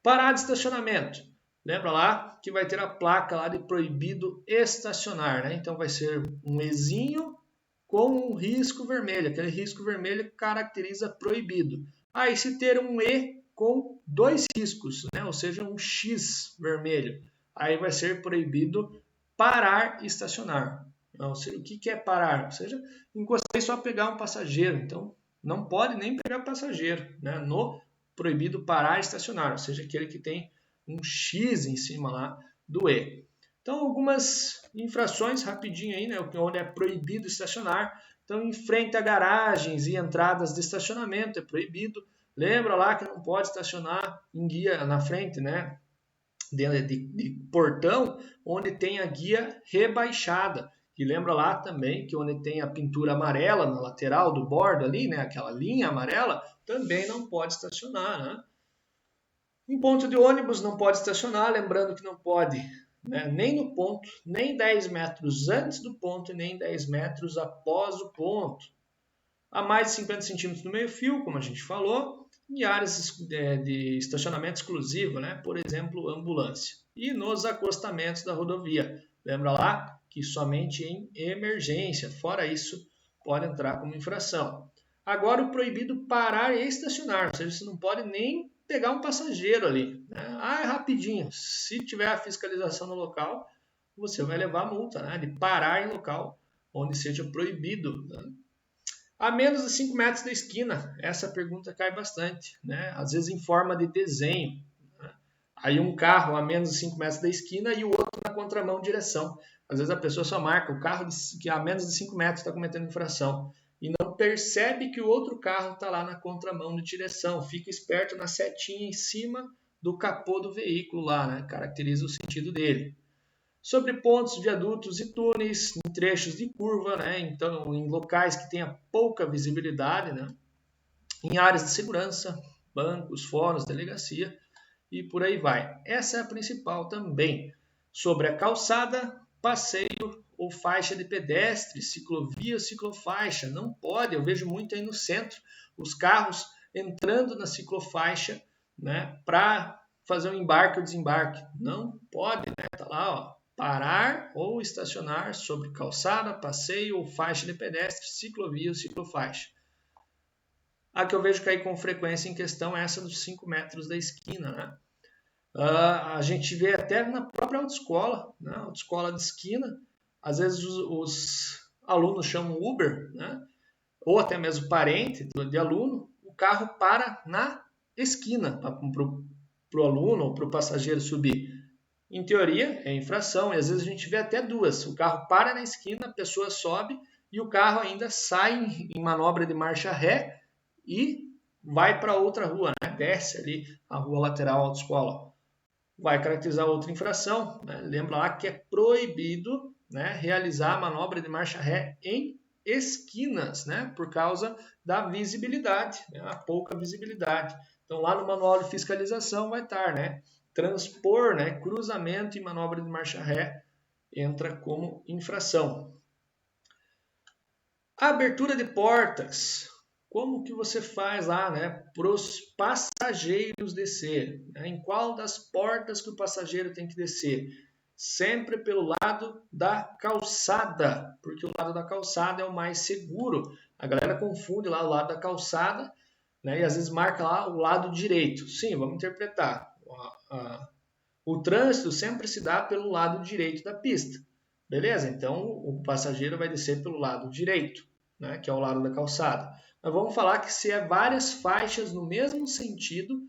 Parada de estacionamento. Lembra lá que vai ter a placa lá de proibido estacionar, né? Então vai ser um Ezinho com um risco vermelho. Aquele risco vermelho caracteriza proibido. Aí se ter um E com 2 riscos, né? Ou seja, um X vermelho, aí vai ser proibido parar e estacionar. Ou seja, o que é parar? Ou seja, encostei só pegar um passageiro. Então não pode nem pegar passageiro, né? No proibido parar e estacionar, ou seja, aquele que tem um X em cima lá do E. Então, algumas infrações rapidinho aí, né, onde é proibido estacionar. Então, em frente a garagens e entradas de estacionamento é proibido. Lembra lá que não pode estacionar em guia na frente, né, de portão, onde tem a guia rebaixada. E lembra lá também que onde tem a pintura amarela na lateral do bordo ali, né, aquela linha amarela, também não pode estacionar, né? Em ponto de ônibus não pode estacionar, lembrando que não pode, né, nem no ponto, nem 10 metros antes do ponto e nem 10 metros após o ponto. A mais de 50 centímetros no meio-fio, como a gente falou, em áreas de estacionamento exclusivo, né, por exemplo, ambulância. E nos acostamentos da rodovia. Lembra lá que somente em emergência, fora isso, pode entrar como infração. Agora o proibido parar e estacionar, ou seja, você não pode nem pegar um passageiro ali. Né? É rapidinho. Se tiver a fiscalização no local, você vai levar a multa, né? De parar em local onde seja proibido. Né? A menos de 5 metros da esquina. Essa pergunta cai bastante. Né? Às vezes em forma de desenho. Né? Aí um carro a menos de 5 metros da esquina e o outro na contramão direção. Às vezes a pessoa só marca o carro que a menos de 5 metros está cometendo infração. E não percebe que o outro carro está lá na contramão de direção. Fica esperto na setinha em cima do capô do veículo lá, né? Caracteriza o sentido dele. Sobre pontos, viadutos e túneis, em trechos de curva, né? Então, em locais que tenha pouca visibilidade, né? Em áreas de segurança, bancos, fóruns, delegacia. e por aí vai. Essa é a principal também. Sobre a calçada, passeio ou faixa de pedestre, ciclovia, ciclofaixa. Não pode, eu vejo muito aí no centro, os carros entrando na ciclofaixa, né, para fazer um embarque ou desembarque. Não pode, né? Tá lá, ó, parar ou estacionar sobre calçada, passeio ou faixa de pedestre, ciclovia ou ciclofaixa. A que eu vejo cair com frequência em questão é essa dos 5 metros da esquina, né? A gente vê até na própria autoescola, né? Autoescola de esquina, às vezes os alunos chamam Uber, né? Ou até mesmo parente de aluno, o carro para na esquina para o aluno ou para o passageiro subir. Em teoria, é infração, e às vezes a gente vê até duas. O carro para na esquina, a pessoa sobe e o carro ainda sai em manobra de marcha ré e vai para outra rua, né? Desce ali a rua lateral da autoescola. Vai caracterizar outra infração, né? Lembra lá que é proibido, né, realizar a manobra de marcha ré em esquinas, né, por causa da visibilidade, né, a pouca visibilidade. Então lá no manual de fiscalização vai estar, né, transpor, né, cruzamento e manobra de marcha ré entra como infração. A abertura de portas. Como que você faz lá, né, para os passageiros descer? Né? Em qual das portas que o passageiro tem que descer? Sempre pelo lado da calçada, porque o lado da calçada é o mais seguro. A galera confunde lá o lado da calçada, né, e às vezes marca lá o lado direito. Sim, vamos interpretar. O trânsito sempre se dá pelo lado direito da pista. Beleza? Então o passageiro vai descer pelo lado direito, né, que é o lado da calçada. Mas vamos falar que se é várias faixas no mesmo sentido,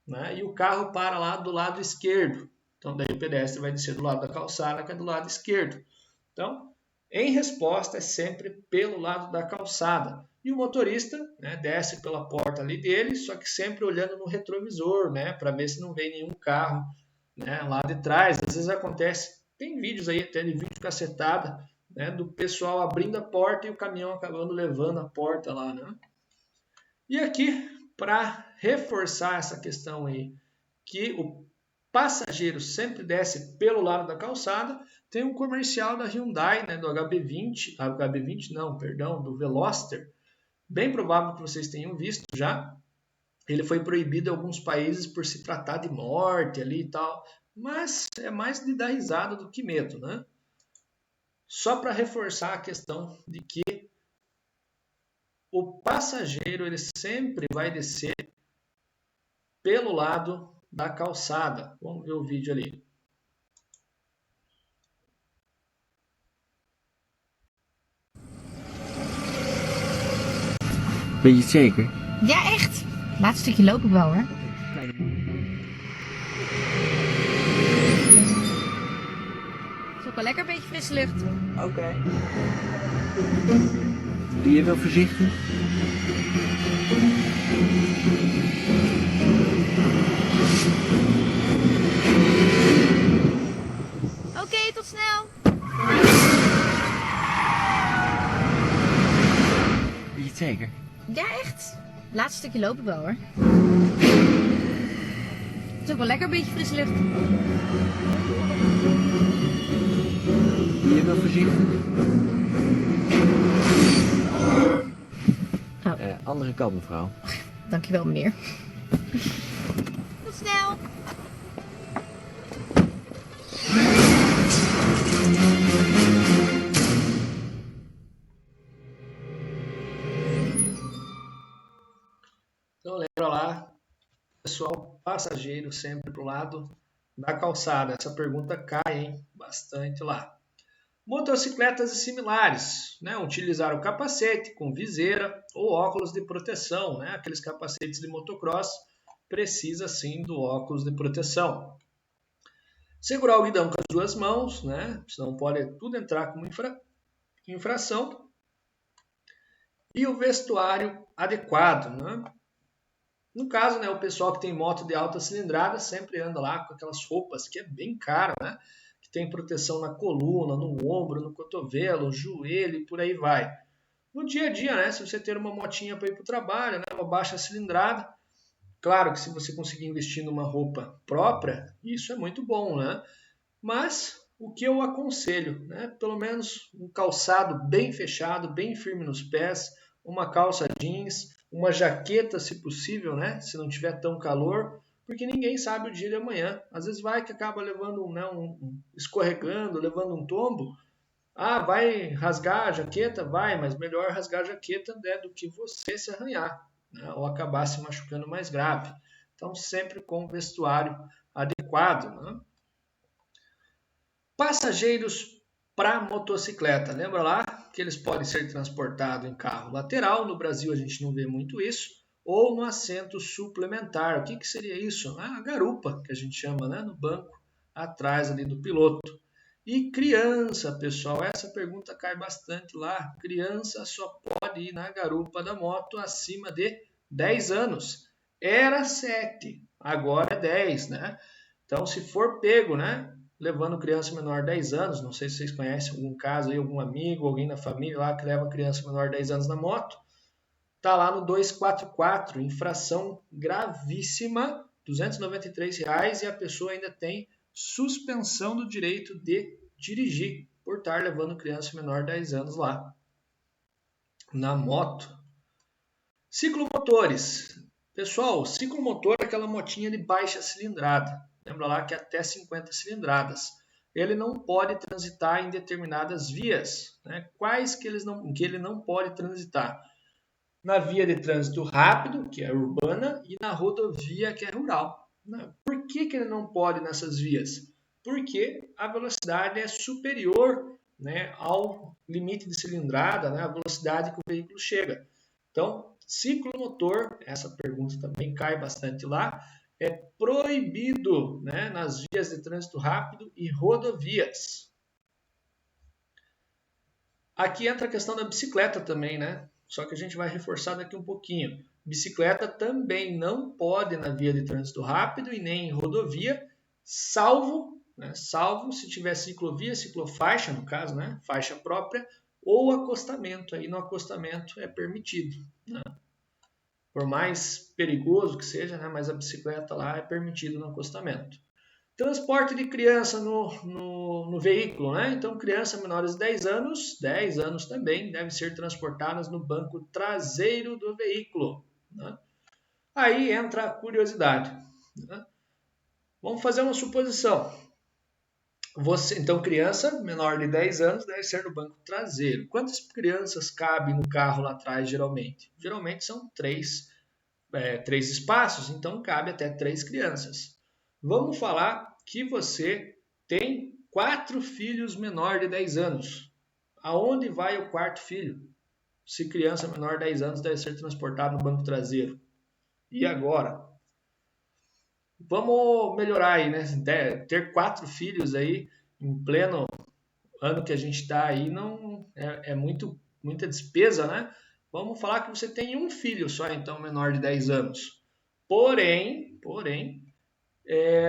né, e o carro para lá do lado esquerdo. Então, daí o pedestre vai descer do lado da calçada, que é do lado esquerdo. Então, em resposta, é sempre pelo lado da calçada. E o motorista, né, desce pela porta ali dele, só que sempre olhando no retrovisor, né, para ver se não vem nenhum carro, né, lá de trás. Às vezes acontece, tem vídeos aí até de vídeo cacetada, né, do pessoal abrindo a porta e o caminhão acabando levando a porta lá, né? E aqui, para reforçar essa questão aí, que o passageiro sempre desce pelo lado da calçada, tem um comercial da Hyundai, né, do do Veloster, bem provável que vocês tenham visto já. Ele foi proibido em alguns países por se tratar de morte ali e tal, mas é mais de dar risada do que medo, né? Só para reforçar a questão de que o passageiro ele sempre vai descer pelo lado da calçada. Vamos ver o vídeo ali.
Weet je het zeker?
Ja, echt. Laatste stukje loop ik wel hoor. Is ook wel lekker, een beetje frisse lucht.
Oké. Doe je wel voorzichtig?
Oké, tot snel.
Weet je het zeker?
Ja, echt. Laatste stukje loop ik wel hoor. Is ook wel lekker, een beetje frisse lucht.
Doe je wel voorzichtig?
Oh.
Andere kant, mevrouw.
Dankjewel, meneer. Tot snel.
Então lembra lá, pessoal, passageiro sempre para o lado da calçada. Essa pergunta cai, hein, bastante lá. Motocicletas e similares, né? Utilizar o capacete com viseira ou óculos de proteção, né? Aqueles capacetes de motocross precisa sim do óculos de proteção. Segurar o guidão com as duas mãos, né? Senão pode tudo entrar como infração. E o vestuário adequado, né? No caso, né, o pessoal que tem moto de alta cilindrada sempre anda lá com aquelas roupas que é bem cara, né? Que tem proteção na coluna, no ombro, no cotovelo, joelho e por aí vai. No dia a dia, né, se você ter uma motinha para ir para o trabalho, né, uma baixa cilindrada, Claro que se você conseguir investir numa roupa própria, isso é muito bom, né? Mas o que eu aconselho, né? Pelo menos um calçado bem fechado, bem firme nos pés, uma calça jeans, uma jaqueta se possível, né? Se não tiver tão calor, porque ninguém sabe o dia de amanhã. Às vezes vai que acaba levando, né, escorregando, levando um tombo. Ah, vai rasgar a jaqueta? Vai, mas melhor rasgar a jaqueta, né, do que você se arranhar, né, ou acabar se machucando mais grave. Então, sempre com vestuário adequado, né? Passageiros para motocicleta. Lembra lá que eles podem ser transportados em carro lateral. No Brasil a gente não vê muito isso. Ou no assento suplementar. O que seria isso? A garupa, que a gente chama, né? No banco atrás ali do piloto. E criança, pessoal, essa pergunta cai bastante lá. Criança só pode ir na garupa da moto acima de 10 anos. Era 7, agora é 10, né? Então, se for pego, né, levando criança menor de 10 anos, não sei se vocês conhecem algum caso aí, algum amigo, alguém na família lá que leva criança menor de 10 anos na moto, tá lá no 244, infração gravíssima, R$ 293, e a pessoa ainda tem suspensão do direito de dirigir por estar levando criança menor de 10 anos lá na moto. Ciclomotores. Pessoal, ciclomotor é aquela motinha de baixa cilindrada. Lembra lá que é até 50 cilindradas. Ele não pode transitar em determinadas vias. Né? Quais que ele não pode transitar? Na via de trânsito rápido, que é urbana, e na rodovia, que é rural. Né? Por que ele não pode nessas vias? Porque a velocidade é superior, né, ao limite de cilindrada, né, a velocidade que o veículo chega. Então, ciclomotor, essa pergunta também cai bastante lá, é proibido, né, nas vias de trânsito rápido e rodovias. Aqui entra a questão da bicicleta também, né? Só que a gente vai reforçar daqui um pouquinho. Bicicleta também não pode na via de trânsito rápido e nem em rodovia, salvo se tiver ciclovia, ciclofaixa, no caso, né? Faixa própria, ou acostamento. Aí no acostamento é permitido, né? Por mais perigoso que seja, né? Mas a bicicleta lá é permitido no acostamento. Transporte de criança no veículo, né? Então, crianças menores de 10 anos também, devem ser transportadas no banco traseiro do veículo, né? Aí entra a curiosidade, né? Vamos fazer uma suposição. Então, criança menor de 10 anos deve ser no banco traseiro. Quantas crianças cabem no carro lá atrás, geralmente? Geralmente são 3 espaços, então cabe até 3 crianças. Vamos falar que você tem 4 filhos menor de 10 anos. Aonde vai o quarto filho? Se criança menor de 10 anos deve ser transportado no banco traseiro. E agora? Vamos melhorar aí, né? Ter 4 filhos aí em pleno ano que a gente está aí não é muita despesa, né? Vamos falar que você tem um filho só, então, menor de 10 anos. Porém,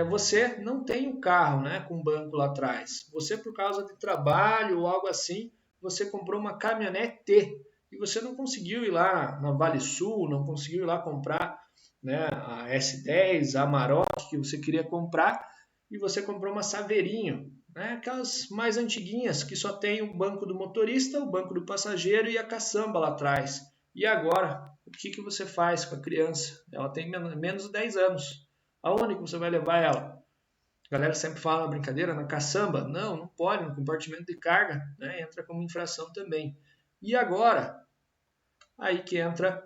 você não tem um carro, né, com banco lá atrás. Você, por causa de trabalho ou algo assim, você comprou uma caminhonete e você não conseguiu ir lá na Vale Sul, não conseguiu ir lá comprar, né, a S10, a Amarok que você queria comprar, e você comprou uma Saveirinho, né, aquelas mais antiguinhas que só tem o banco do motorista, o banco do passageiro e a caçamba lá atrás. E agora, o que você faz com a criança? Ela tem menos de 10 anos. Aonde que você vai levar ela? A galera sempre fala na brincadeira, na caçamba. Não pode, no compartimento de carga, né, entra como infração também. E agora? Aí que entra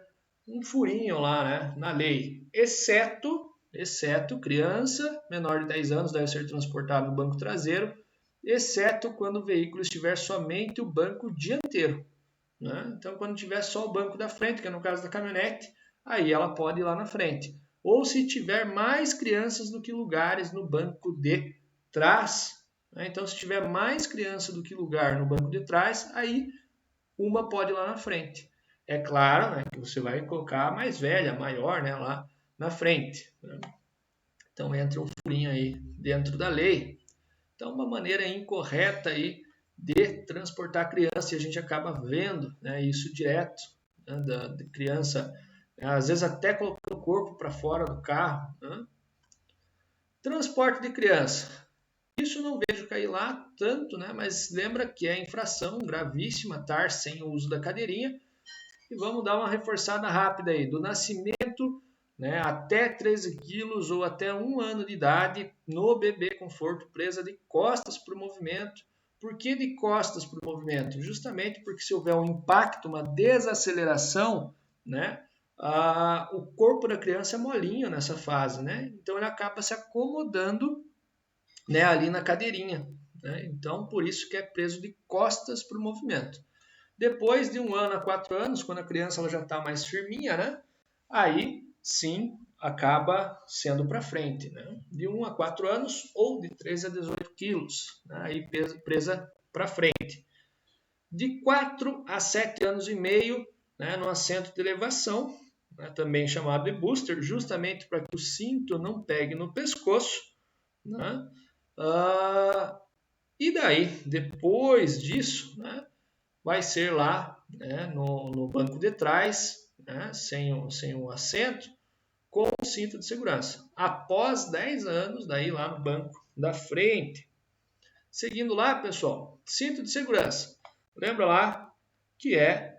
um furinho lá, né, na lei. Exceto criança menor de 10 anos deve ser transportado no banco traseiro, exceto quando o veículo estiver somente o banco dianteiro, né? Então, quando tiver só o banco da frente, que é no caso da caminhonete, aí ela pode ir lá na frente. Ou se tiver mais crianças do que lugares no banco de trás, né? Então, se tiver mais criança do que lugar no banco de trás, aí uma pode ir lá na frente. É claro, né, que você vai colocar a mais velha, a maior, né, lá na frente, né? Então entra um furinho aí dentro da lei. Então, uma maneira incorreta aí de transportar criança, e a gente acaba vendo, né, isso direto, né, da criança às vezes até colocando o corpo para fora do carro. Né? Transporte de criança. Isso não vejo cair lá tanto, né? Mas lembra que é infração gravíssima estar sem o uso da cadeirinha. E vamos dar uma reforçada rápida aí. Do nascimento, né, até 13 quilos ou até 1 ano de idade, no bebê conforto, presa de costas para o movimento. Por que de costas para o movimento? Justamente porque se houver um impacto, uma desaceleração, né, o corpo da criança é molinho nessa fase, né? Então ele acaba se acomodando, né, ali na cadeirinha. Né? Então por isso que é preso de costas para o movimento. Depois de 1 ano a 4 anos, quando a criança ela já está mais firminha, né? Aí sim acaba sendo para frente, né? De 1 a 4 anos ou de 13 a 18 quilos, né? Aí presa para frente. De 4 a 7 anos e meio, né, no assento de elevação, né, também chamado de booster, justamente para que o cinto não pegue no pescoço. Né? E daí, depois disso, né, vai ser lá, né, no banco de trás, né, sem o assento, com o cinto de segurança. Após 10 anos, daí lá no banco da frente. Seguindo lá, pessoal, cinto de segurança. Lembra lá que é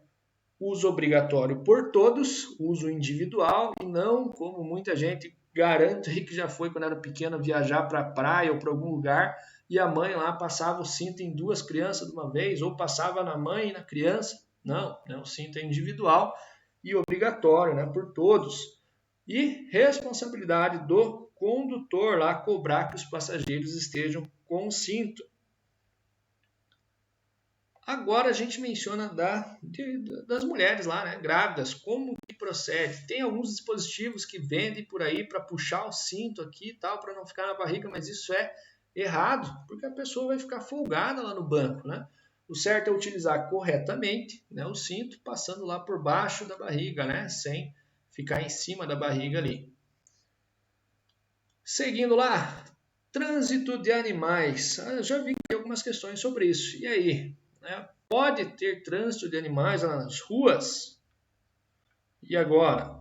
uso obrigatório por todos, uso individual e não como muita gente garante aí que já foi quando era pequena viajar para a praia ou para algum lugar e a mãe lá passava o cinto em 2 crianças de uma vez ou passava na mãe e na criança. Não, né? O cinto é individual e obrigatório, né, por todos. E responsabilidade do condutor lá cobrar que os passageiros estejam com o cinto. Agora a gente menciona das mulheres lá, né, grávidas, como que procede. Tem alguns dispositivos que vendem por aí para puxar o cinto aqui e tal, para não ficar na barriga, mas isso é errado, porque a pessoa vai ficar folgada lá no banco, né? O certo é utilizar corretamente, né, o cinto, passando lá por baixo da barriga, né, sem ficar em cima da barriga ali. Seguindo lá, trânsito de animais. Eu já vi algumas questões sobre isso. E aí? Né? Pode ter trânsito de animais lá nas ruas? E agora?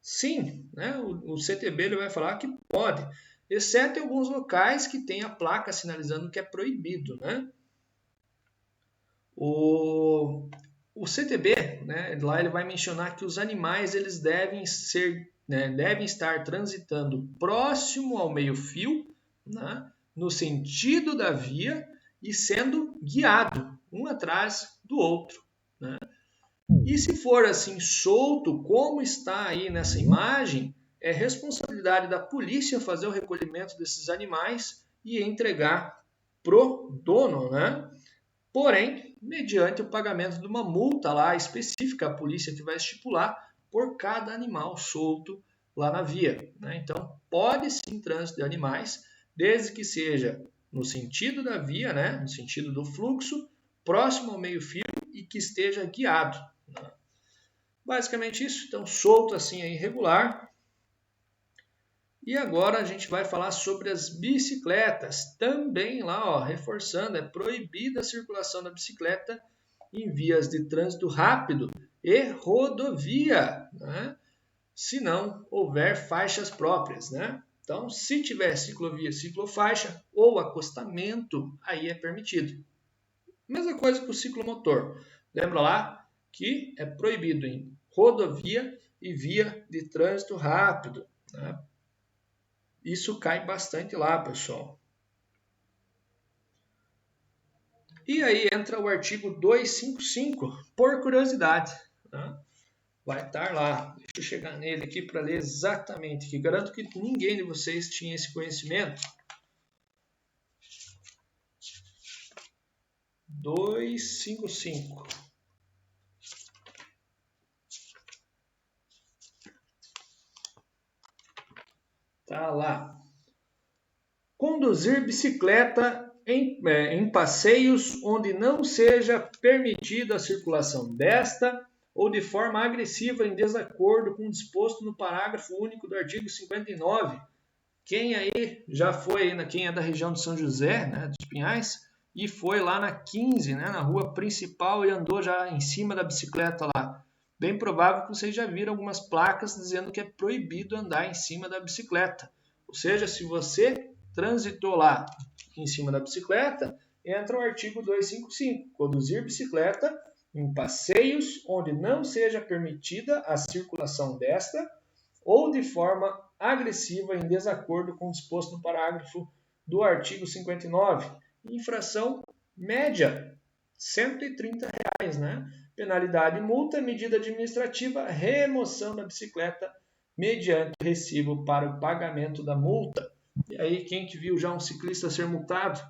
Sim, né? O CTB ele vai falar que pode, exceto em alguns locais que tem a placa sinalizando que é proibido. Né? O CTB, né, lá ele vai mencionar que os animais eles devem estar transitando próximo ao meio-fio, né, no sentido da via, e sendo guiado um atrás do outro. Né? E se for assim solto, como está aí nessa imagem, é responsabilidade da polícia fazer o recolhimento desses animais e entregar pro dono, né? Porém, mediante o pagamento de uma multa lá específica, a polícia que vai estipular por cada animal solto lá na via. Né? Então, pode sim trânsito de animais, desde que seja no sentido da via, né? No sentido do fluxo, próximo ao meio-fio e que esteja guiado. Né? Basicamente isso, então solto assim é irregular. E agora a gente vai falar sobre as bicicletas. Também lá, ó, reforçando, é proibida a circulação da bicicleta em vias de trânsito rápido e rodovia, né? Se não houver faixas próprias, né? Então, se tiver ciclovia, ciclofaixa ou acostamento, aí é permitido. Mesma coisa com o ciclomotor. Lembra lá que é proibido em rodovia e via de trânsito rápido, né? Isso cai bastante lá, pessoal. E aí entra o artigo 255, por curiosidade. Né? Vai estar lá. Deixa eu chegar nele aqui para ler exatamente, que garanto que ninguém de vocês tinha esse conhecimento. 255. Tá lá. Conduzir bicicleta em passeios onde não seja permitida a circulação desta ou de forma agressiva em desacordo com o disposto no parágrafo único do artigo 59. Quem aí já foi, quem é da região de São José, né, dos Pinhais, e foi lá na 15, né, na rua principal e andou já em cima da bicicleta lá. bem provável que vocês já viram algumas placas dizendo que é proibido andar em cima da bicicleta. Ou seja, se você transitou lá em cima da bicicleta, entra o artigo 255, conduzir bicicleta em passeios onde não seja permitida a circulação desta ou de forma agressiva em desacordo com o disposto no parágrafo do artigo 59. Infração média, R$ 130, né? Penalidade, multa, medida administrativa, remoção da bicicleta mediante recibo para o pagamento da multa. E aí, quem que viu já um ciclista ser multado?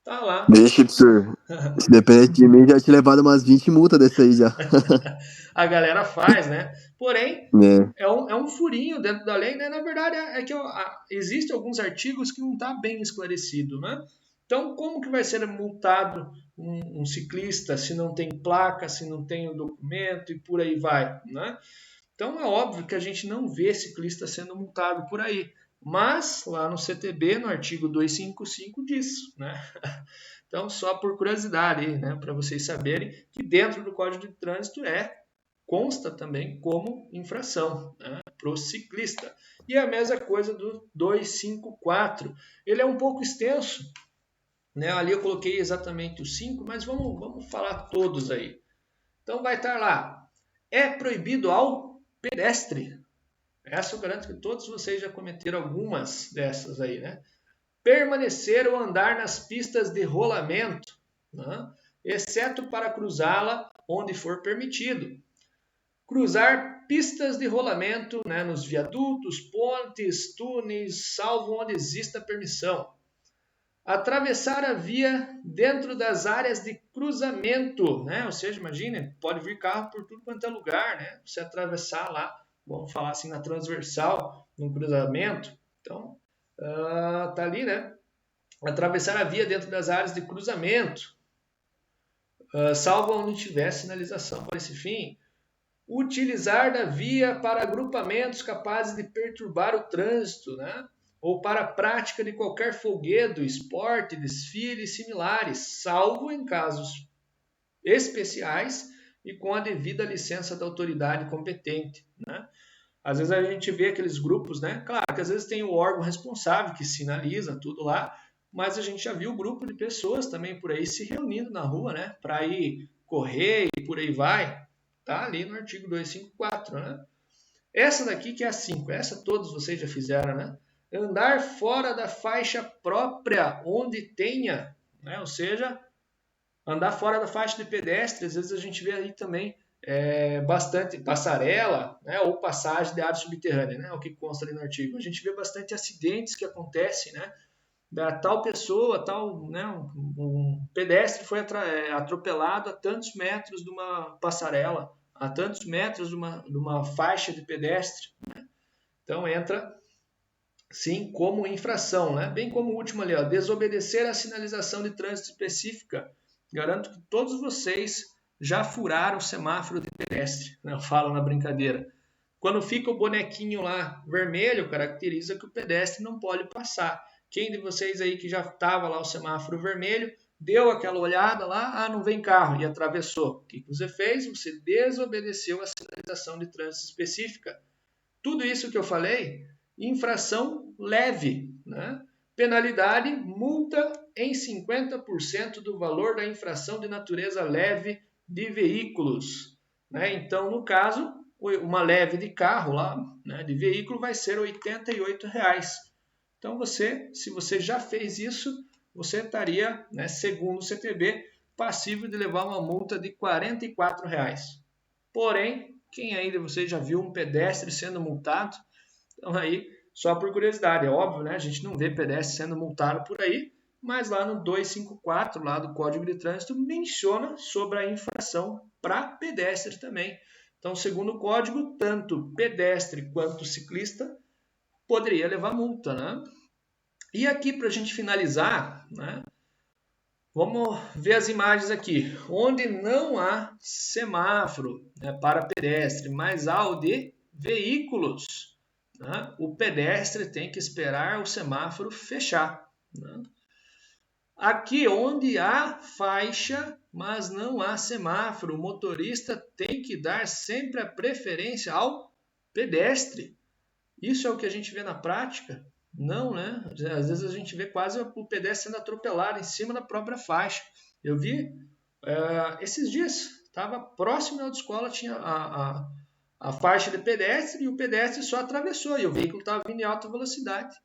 Tá lá.
Deixa, professor. Se depender de mim, já tinha levado umas 20 multas desse aí já.
A galera faz, né? Porém, é um furinho dentro da lei, né? Na verdade, é que existem alguns artigos que não está bem esclarecido, né? Então, como que vai ser multado um ciclista se não tem placa, se não tem o documento e por aí vai, né? Então, é óbvio que a gente não vê ciclista sendo multado por aí. Mas lá no CTB, no artigo 255, diz, né? Então, só por curiosidade, né? Para vocês saberem que dentro do Código de Trânsito consta também como infração, né? Para o ciclista. E a mesma coisa do 254. Ele é um pouco extenso, né? Ali eu coloquei exatamente os 5, mas vamos falar todos aí. Então vai estar lá. É proibido ao pedestre. Essa eu garanto que todos vocês já cometeram algumas dessas aí, né? Permanecer ou andar nas pistas de rolamento, né? Exceto para cruzá-la onde for permitido. Cruzar pistas de rolamento, né, nos viadutos, pontes, túneis, salvo onde exista permissão. Atravessar a via dentro das áreas de cruzamento, né? Ou seja, imagine, pode vir carro por tudo quanto é lugar, né? Você atravessar lá, vamos falar assim, na transversal, no cruzamento. Então, tá ali, né? Atravessar a via dentro das áreas de cruzamento, salvo onde tiver sinalização para esse fim. Utilizar da via para agrupamentos capazes de perturbar o trânsito, né? Ou para a prática de qualquer folguedo, esporte, desfile e similares, salvo em casos especiais e com a devida licença da autoridade competente, né? Às vezes a gente vê aqueles grupos, né? Claro que às vezes tem o órgão responsável que sinaliza tudo lá, mas a gente já viu grupo de pessoas também por aí se reunindo na rua, né? Para ir correr e por aí vai. Tá ali no artigo 254, né? Essa daqui que é a 5, essa todos vocês já fizeram, né? Andar fora da faixa própria onde tenha, né? Ou seja, andar fora da faixa de pedestre, às vezes a gente vê aí também bastante passarela, né? Ou passagem de área subterrânea, né? O que consta ali no artigo. A gente vê bastante acidentes que acontecem, né? Da tal pessoa, né? Um pedestre foi atropelado a tantos metros de uma passarela, a tantos metros de uma faixa de pedestre, né? Então entra sim como infração, né? Bem como o último ali, ó, desobedecer a sinalização de trânsito específica. Garanto que todos vocês já furaram o semáforo de pedestre, né? Eu falo na brincadeira. Quando fica o bonequinho lá vermelho, caracteriza que o pedestre não pode passar. Quem de vocês aí que já estava lá o semáforo vermelho, deu aquela olhada lá, não vem carro, e atravessou. O que você fez? Você desobedeceu a sinalização de trânsito específica. Tudo isso que eu falei, infração leve, né? Penalidade, multa em 50% do valor da infração de natureza leve de veículos, né? Então, no caso, uma leve de carro lá, né, de veículo, vai ser R$ 88. Então, se você já fez isso, você estaria, né, segundo o CTB, passível de levar uma multa de R$ 44. Porém, quem aí de vocês já viu um pedestre sendo multado? Então, aí, só por curiosidade, é óbvio, né? A gente não vê pedestre sendo multado por aí, mas lá no 254, lá do Código de Trânsito, menciona sobre a infração para pedestre também. Então, segundo o código, tanto pedestre quanto ciclista poderia levar multa, né? E aqui, para a gente finalizar, né, vamos ver as imagens aqui. Onde não há semáforo, né, para pedestre, mas há o de veículos, né, o pedestre tem que esperar o semáforo fechar, né? Aqui onde há faixa mas não há semáforo. O motorista tem que dar sempre a preferência ao pedestre. Isso é o que a gente vê na prática? Não, né? Às vezes a gente vê quase o pedestre sendo atropelado em cima da própria faixa. Eu vi esses dias, estava próximo da autoescola, tinha a faixa de pedestre e o pedestre só atravessou e o veículo estava vindo em alta velocidade.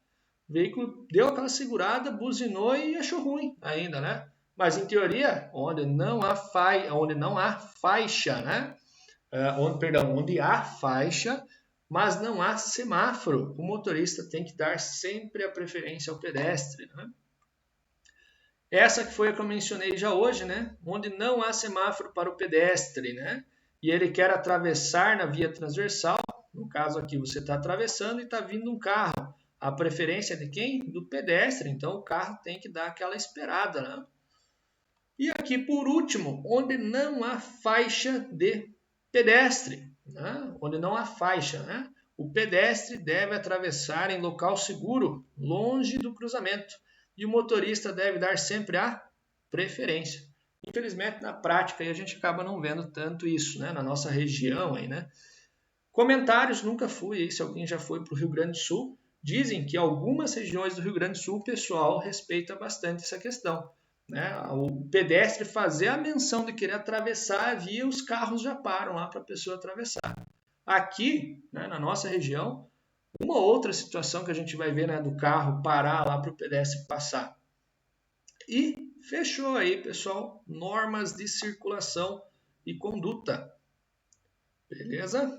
O veículo deu aquela segurada, buzinou e achou ruim ainda, né? Mas em teoria, onde não há faixa, né? Onde há faixa, mas não há semáforo, o motorista tem que dar sempre a preferência ao pedestre, né? Essa que foi a que eu mencionei já hoje, né? Onde não há semáforo para o pedestre, né? E ele quer atravessar na via transversal, no caso aqui você está atravessando e está vindo um carro. A preferência é de quem? Do pedestre, então o carro tem que dar aquela esperada, né? E aqui por último, onde não há faixa de pedestre, né? Onde não há faixa, né? O pedestre deve atravessar em local seguro, longe do cruzamento, e o motorista deve dar sempre a preferência. Infelizmente, na prática, a gente acaba não vendo tanto isso, né? Na nossa região. Aí, né? Comentários, nunca fui, aí, se alguém já foi para o Rio Grande do Sul, dizem que algumas regiões do Rio Grande do Sul o pessoal respeita bastante essa questão, né? O pedestre fazer a menção de querer atravessar a via, os carros já param lá para a pessoa atravessar. Aqui, né, na nossa região, uma outra situação que a gente vai ver, né, do carro parar lá para o pedestre passar. E fechou aí, pessoal, normas de circulação e conduta. Beleza?